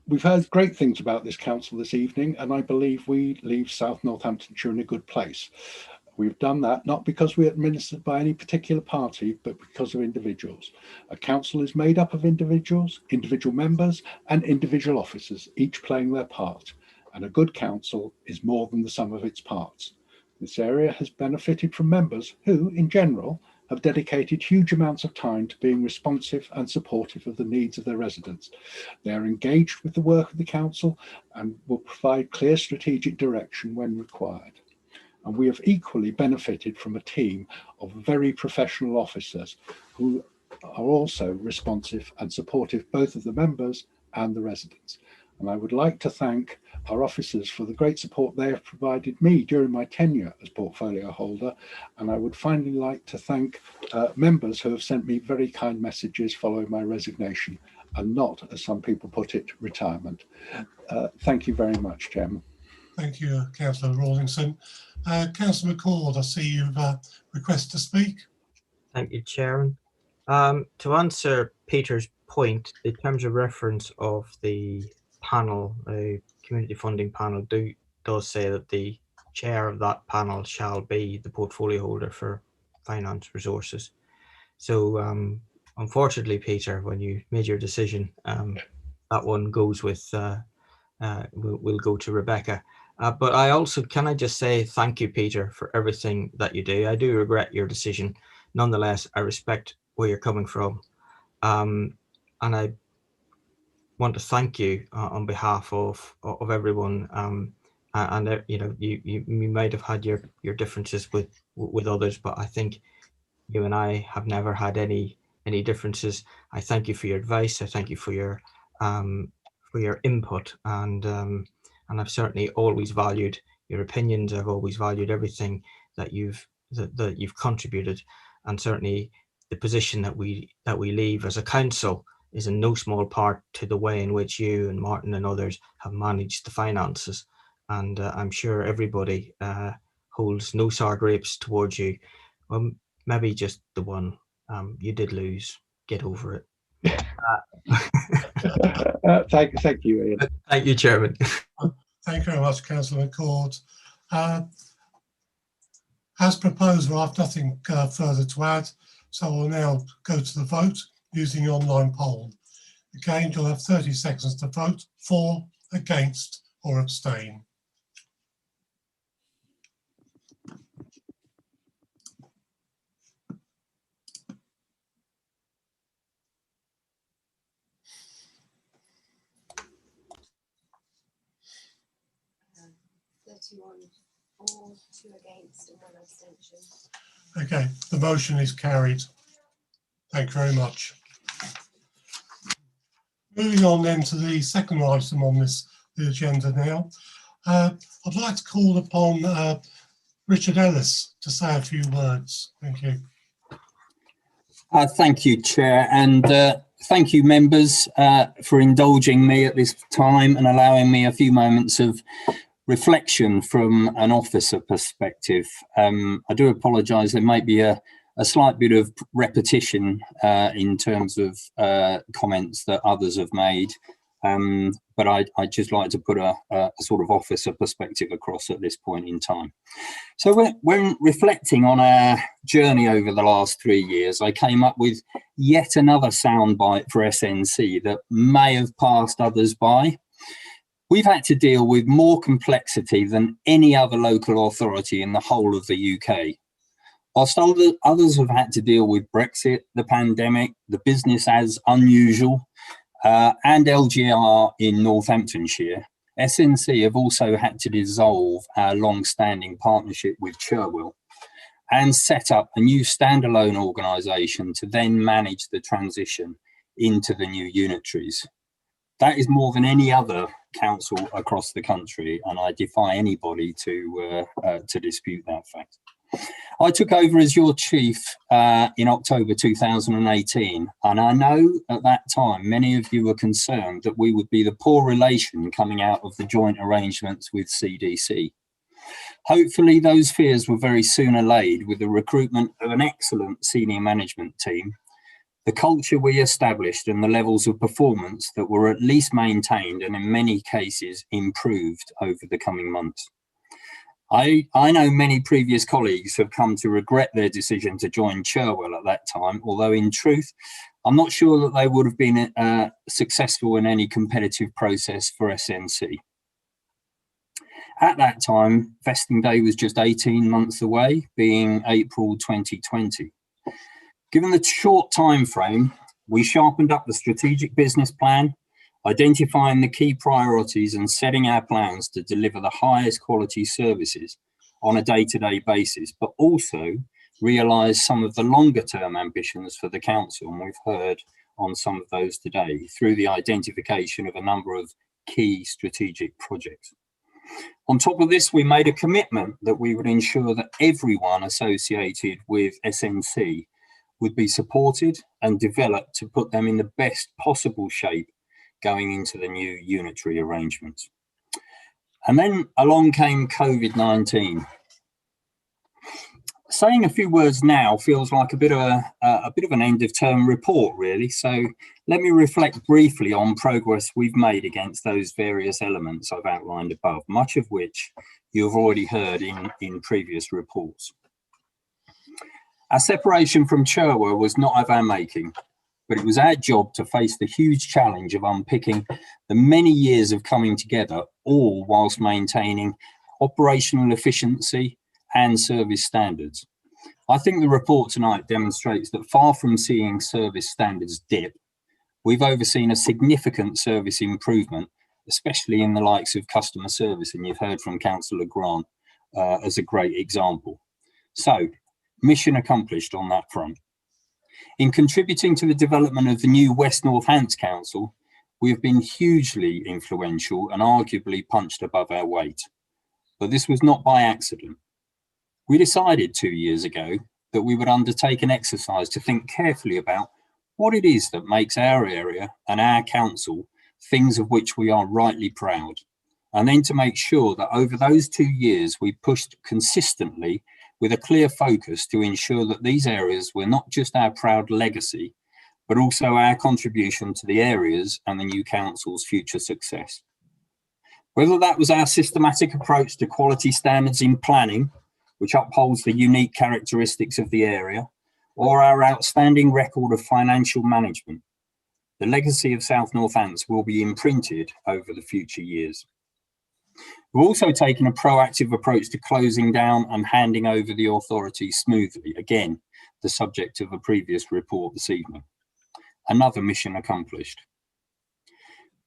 We've heard great things about this council this evening, and I believe we leave South Northamptonshire in a good place. We've done that not because we're administered by any particular party, but because of individuals. A council is made up of individuals, individual members, and individual officers, each playing their part. And a good council is more than the sum of its parts. This area has benefited from members who, in general, have dedicated huge amounts of time to being responsive and supportive of the needs of their residents. They are engaged with the work of the council and will provide clear strategic direction when required. And we have equally benefited from a team of very professional officers who are also responsive and supportive both of the members and the residents. And I would like to thank our officers for the great support they have provided me during my tenure as portfolio holder. And I would finally like to thank members who have sent me very kind messages following my resignation and not, as some people put it, retirement. Thank you very much, Chairman. Thank you, Councillor Rawlinson. Councillor McCord, I see you've requested to speak. Thank you, Chairman. To answer Peter's point, the terms of reference of the panel, the community funding panel, does say that the chair of that panel shall be the portfolio holder for finance resources. So unfortunately, Peter, when you made your decision, that one goes with we'll go to Rebecca. But I also, can I just say thank you, Peter, for everything that you do. I do regret your decision. Nonetheless, I respect where you're coming from. And I want to thank you on behalf of everyone. And you know, you might have had your differences with others, but I think you and I have never had any differences. I thank you for your advice. I thank you for your input, and I've certainly always valued your opinions. I've always valued everything that you've contributed, and certainly the position that we leave as a council is in no small part to the way in which you and Martin and others have managed the finances. And I'm sure everybody holds no sour grapes towards you. Well, maybe just the one. You did lose. Get over it. Thank you, Ian. Thank you, Chairman. Thank you very much, Councillor McCord. As proposed, I have nothing further to add, so I'll now go to the vote using the online poll. Again, you'll have 30 seconds to vote for, against, or abstain. For, 2 against and 1 abstention. Okay, the motion is carried. Thank you very much. Moving on then to the second item on the agenda now. I'd like to call upon Richard Ellis to say a few words. Thank you. Thank you, Chair, and thank you, members, for indulging me at this time and allowing me a few moments of reflection from an officer perspective. I do apologise, there might be a slight bit of repetition in terms of comments that others have made, but I'd just like to put a sort of officer perspective across at this point in time. So when reflecting on our journey over the last 3 years, I came up with yet another soundbite for SNC that may have passed others by. We've had to deal with more complexity than any other local authority in the whole of the UK. Whilst others have had to deal with Brexit, the pandemic, the business as unusual, and LGR in Northamptonshire, SNC have also had to dissolve our long-standing partnership with Cherwell and set up a new standalone organisation to then manage the transition into the new unitaries. That is more than any other council across the country, and I defy anybody to dispute that fact. I took over as your chief in October 2018, and I know at that time many of you were concerned that we would be the poor relation coming out of the joint arrangements with CDC. Hopefully those fears were very soon allayed with the recruitment of an excellent senior management team, the culture we established and the levels of performance that were at least maintained and in many cases improved over the coming months. I know many previous colleagues have come to regret their decision to join Cherwell at that time, although in truth, I'm not sure that they would have been successful in any competitive process for SNC. At that time, vesting day was just 18 months away, being April 2020. Given the short time frame, we sharpened up the strategic business plan, identifying the key priorities and setting our plans to deliver the highest quality services on a day-to-day basis, but also realise some of the longer term ambitions for the council, and we've heard on some of those today, through the identification of a number of key strategic projects. On top of this, we made a commitment that we would ensure that everyone associated with SNC would be supported and developed to put them in the best possible shape going into the new unitary arrangements. And then along came COVID-19. Saying a few words now feels like a bit of an end of term report, really. So let me reflect briefly on progress we've made against those various elements I've outlined above, much of which you've already heard in previous reports. Our separation from Cherwell was not of our making. but it was our job to face the huge challenge of unpicking the many years of coming together, all whilst maintaining operational efficiency and service standards. I think the report tonight demonstrates that far from seeing service standards dip, we've overseen a significant service improvement, especially in the likes of customer service, and you've heard from Councillor Grant as a great example. So, mission accomplished on that front. In contributing to the development of the new West North Hants Council, we have been hugely influential and arguably punched above our weight. But this was not by accident. We decided 2 years ago that we would undertake an exercise to think carefully about what it is that makes our area and our council things of which we are rightly proud, and then to make sure that over those 2 years we pushed consistently with a clear focus to ensure that these areas were not just our proud legacy, but also our contribution to the areas and the new council's future success. Whether that was our systematic approach to quality standards in planning, which upholds the unique characteristics of the area, or our outstanding record of financial management, the legacy of South North Hants will be imprinted over the future years. We've also taken a proactive approach to closing down and handing over the authority smoothly, again, the subject of a previous report this evening. Another mission accomplished.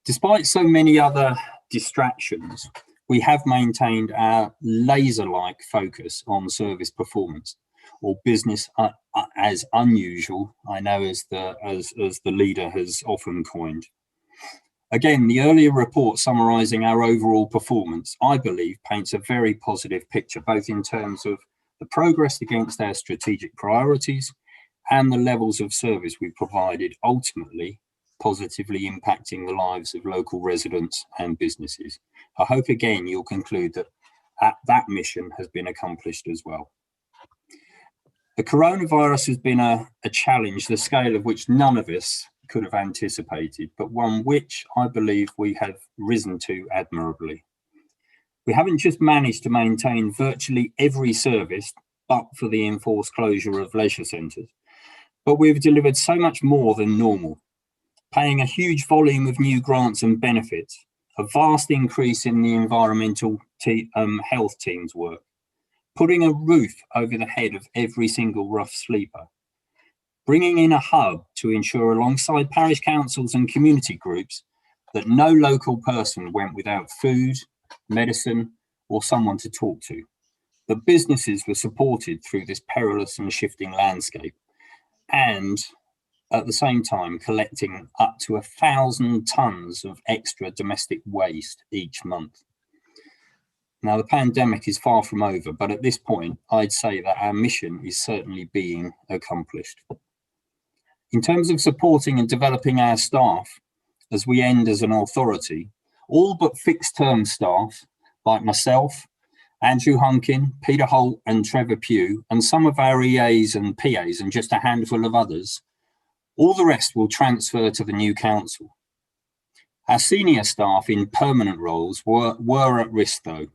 Despite so many other distractions, we have maintained our laser-like focus on service performance, or business as unusual, I know as the leader has often coined. Again, the earlier report summarising our overall performance, I believe, paints a very positive picture, both in terms of the progress against our strategic priorities and the levels of service we've provided, ultimately positively impacting the lives of local residents and businesses. I hope again you'll conclude that that mission has been accomplished as well. The coronavirus has been a challenge, the scale of which none of us could have anticipated, but one which I believe we have risen to admirably. We haven't just managed to maintain virtually every service, but for the enforced closure of leisure centres, but we've delivered so much more than normal, paying a huge volume of new grants and benefits, a vast increase in the environmental health team's work, putting a roof over the head of every single rough sleeper, bringing in a hub to ensure alongside parish councils and community groups that no local person went without food, medicine, or someone to talk to. The businesses were supported through this perilous and shifting landscape, and at the same time collecting up to 1,000 tonnes of extra domestic waste each month. Now, the pandemic is far from over, but at this point, I'd say that our mission is certainly being accomplished. In terms of supporting and developing our staff, as we end as an authority, all but fixed-term staff, like myself, Andrew Hunkin, Peter Holt and Trevor Pugh, and some of our EAs and PAs, and just a handful of others, all the rest will transfer to the new council. Our senior staff in permanent roles were at risk though,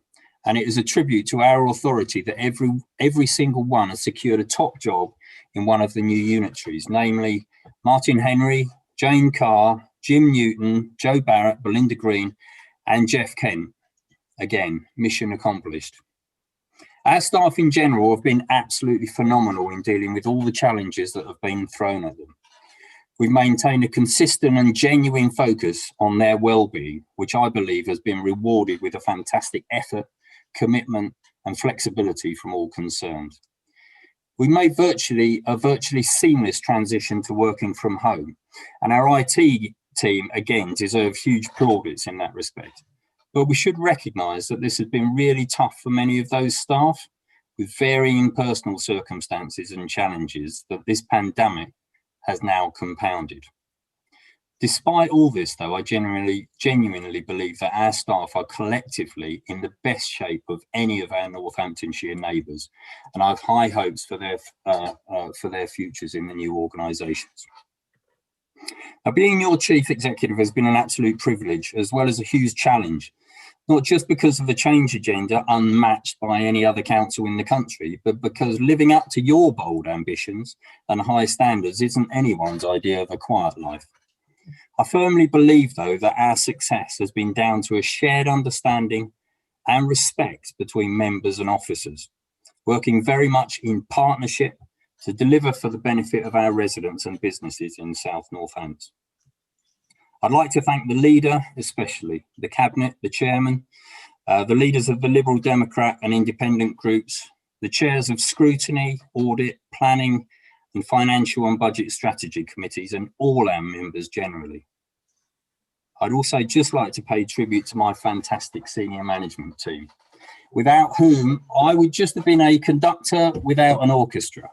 and it is a tribute to our authority that every single one has secured a top job in one of the new unitaries, namely Martin Henry, Jane Carr, Jim Newton, Joe Barrett, Belinda Green, and Jeff Kent. Again, mission accomplished. Our staff in general have been absolutely phenomenal in dealing with all the challenges that have been thrown at them. We've maintained a consistent and genuine focus on their well-being, which I believe has been rewarded with a fantastic effort, commitment, and flexibility from all concerned. We made a virtually seamless transition to working from home, and our IT team again deserve huge plaudits in that respect. But we should recognise that this has been really tough for many of those staff, with varying personal circumstances and challenges that this pandemic has now compounded. Despite all this, though, I genuinely believe that our staff are collectively in the best shape of any of our Northamptonshire neighbours, and I have high hopes for their futures in the new organisations. Now, being your chief executive has been an absolute privilege, as well as a huge challenge. not just because of the change agenda unmatched by any other council in the country, but because living up to your bold ambitions and high standards isn't anyone's idea of a quiet life. I firmly believe, though, that our success has been down to a shared understanding and respect between members and officers, working very much in partnership to deliver for the benefit of our residents and businesses in South Northants. I'd like to thank the leader, especially the cabinet, the chairman, the leaders of the Liberal Democrat and independent groups, the chairs of scrutiny, audit, planning and financial and budget strategy committees, and all our members generally. I'd also just like to pay tribute to my fantastic senior management team, without whom I would just have been a conductor without an orchestra.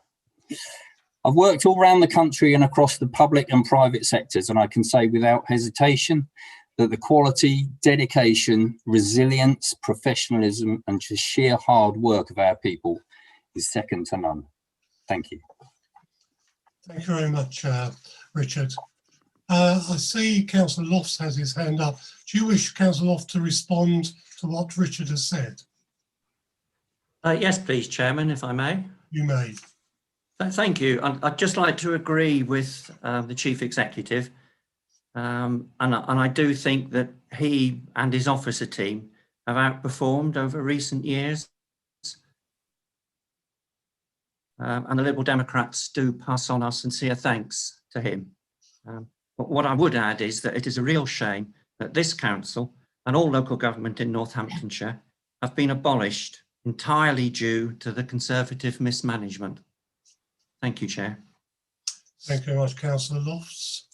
I've worked all around the country and across the public and private sectors, and I can say without hesitation that the quality, dedication, resilience, professionalism, and just sheer hard work of our people is second to none. Thank you. Thank you very much, Richard. I see Councillor Lofts has his hand up. Do you wish Councillor Lofts to respond to what Richard has said? Yes, please, Chairman, if I may. You may. Thank you. I'd just like to agree with the Chief Executive, and I do think that he and his officer team have outperformed over recent years. And the Liberal Democrats do pass on our sincere thanks to him. But what I would add is that it is a real shame that this council and all local government in Northamptonshire have been abolished entirely due to the Conservative mismanagement. Thank you, Chair. Thank you very much, Councillor Lofts.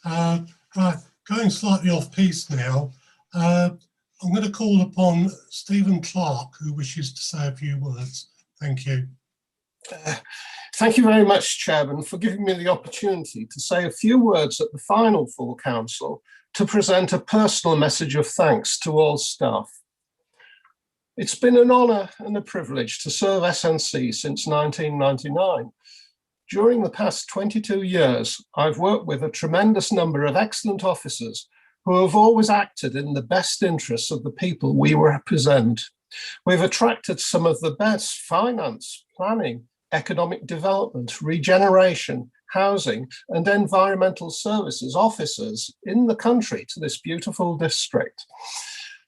Right, going slightly off piece now, I'm going to call upon Stephen Clark, who wishes to say a few words. Thank you. Thank you very much, Chairman, for giving me the opportunity to say a few words at the final full council to present a personal message of thanks to all staff. It's been an honour and a privilege to serve SNC since 1999. During the past 22 years, I've worked with a tremendous number of excellent officers who have always acted in the best interests of the people we represent. We've attracted some of the best finance, planning, economic development, regeneration, housing and environmental services officers in the country to this beautiful district.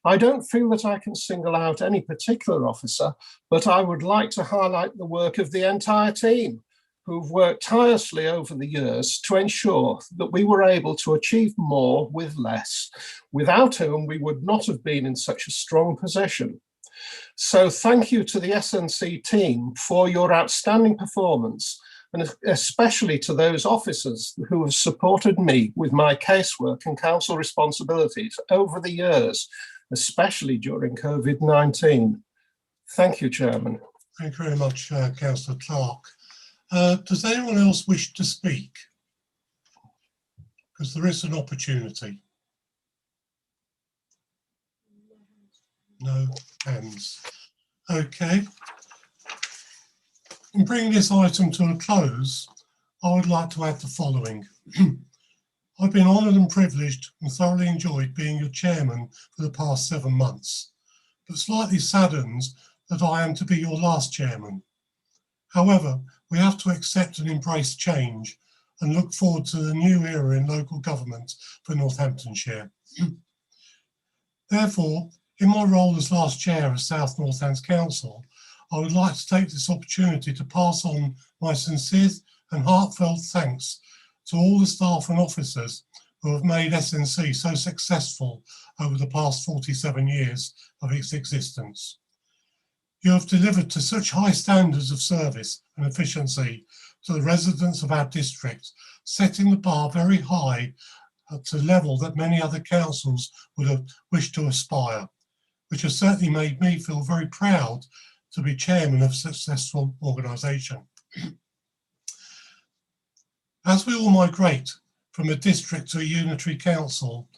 I don't feel that I can single out any particular officer, but I would like to highlight the work of the entire team who've worked tirelessly over the years to ensure that we were able to achieve more with less, without whom we would not have been in such a strong position. So thank you to the SNC team for your outstanding performance, and especially to those officers who have supported me with my casework and council responsibilities over the years, especially during COVID-19. Thank you, Chairman. Thank you very much, Councillor Clark. Does anyone else wish to speak? Because there is an opportunity. No hands. Okay. In bringing this item to a close, I would like to add the following. I've been honoured and privileged and thoroughly enjoyed being your chairman for the past 7 months, but slightly saddens that I am to be your last chairman. However, we have to accept and embrace change and look forward to the new era in local government for Northamptonshire. Therefore, in my role as last chair of South Northants Council, I would like to take this opportunity to pass on my sincere and heartfelt thanks to all the staff and officers who have made SNC so successful over the past 47 years of its existence. You have delivered to such high standards of service and efficiency to the residents of our district, setting the bar very high to a level that many other councils would have wished to aspire, which has certainly made me feel very proud to be chairman of a successful organisation. As we all migrate from a district to a unitary council,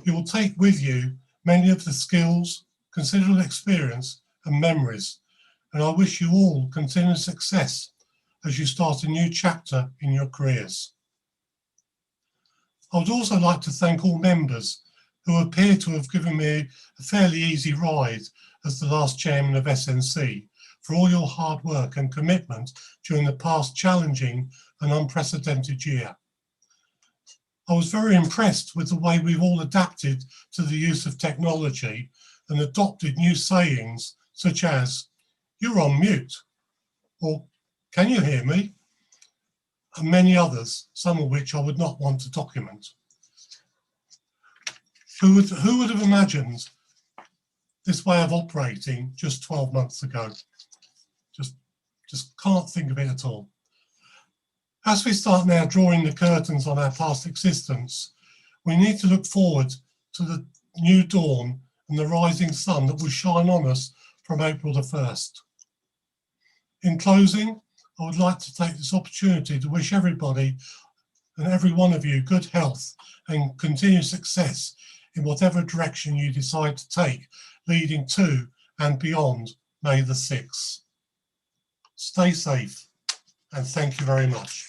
you will take with you many of the skills, considerable experience and memories, and I wish you all continued success as you start a new chapter in your careers. I would also like to thank all members, who appear to have given me a fairly easy ride as the last chairman of SNC, for all your hard work and commitment during the past challenging and unprecedented year. I was very impressed with the way we've all adapted to the use of technology and adopted new sayings such as, "You're on mute," or "Can you hear me?" and many others, some of which I would not want to document. Who would have imagined this way of operating just 12 months ago? Just can't think of it at all. As we start now drawing the curtains on our past existence, we need to look forward to the new dawn and the rising sun that will shine on us from April the 1st. In closing, I would like to take this opportunity to wish everybody and every one of you good health and continued success in whatever direction you decide to take, leading to and beyond May the 6th. Stay safe, and thank you very much.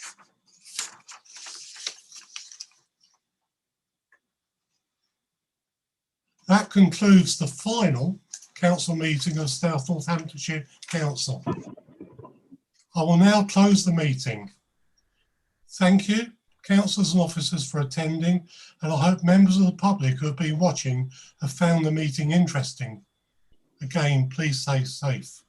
That concludes the final council meeting of South Northamptonshire Council. I will now close the meeting. Thank you, councillors and officers, for attending, and I hope members of the public who have been watching have found the meeting interesting. Again, please stay safe.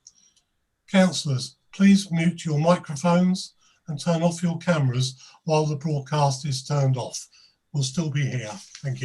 Councillors, please mute your microphones and turn off your cameras while the broadcast is turned off. We'll still be here. Thank you.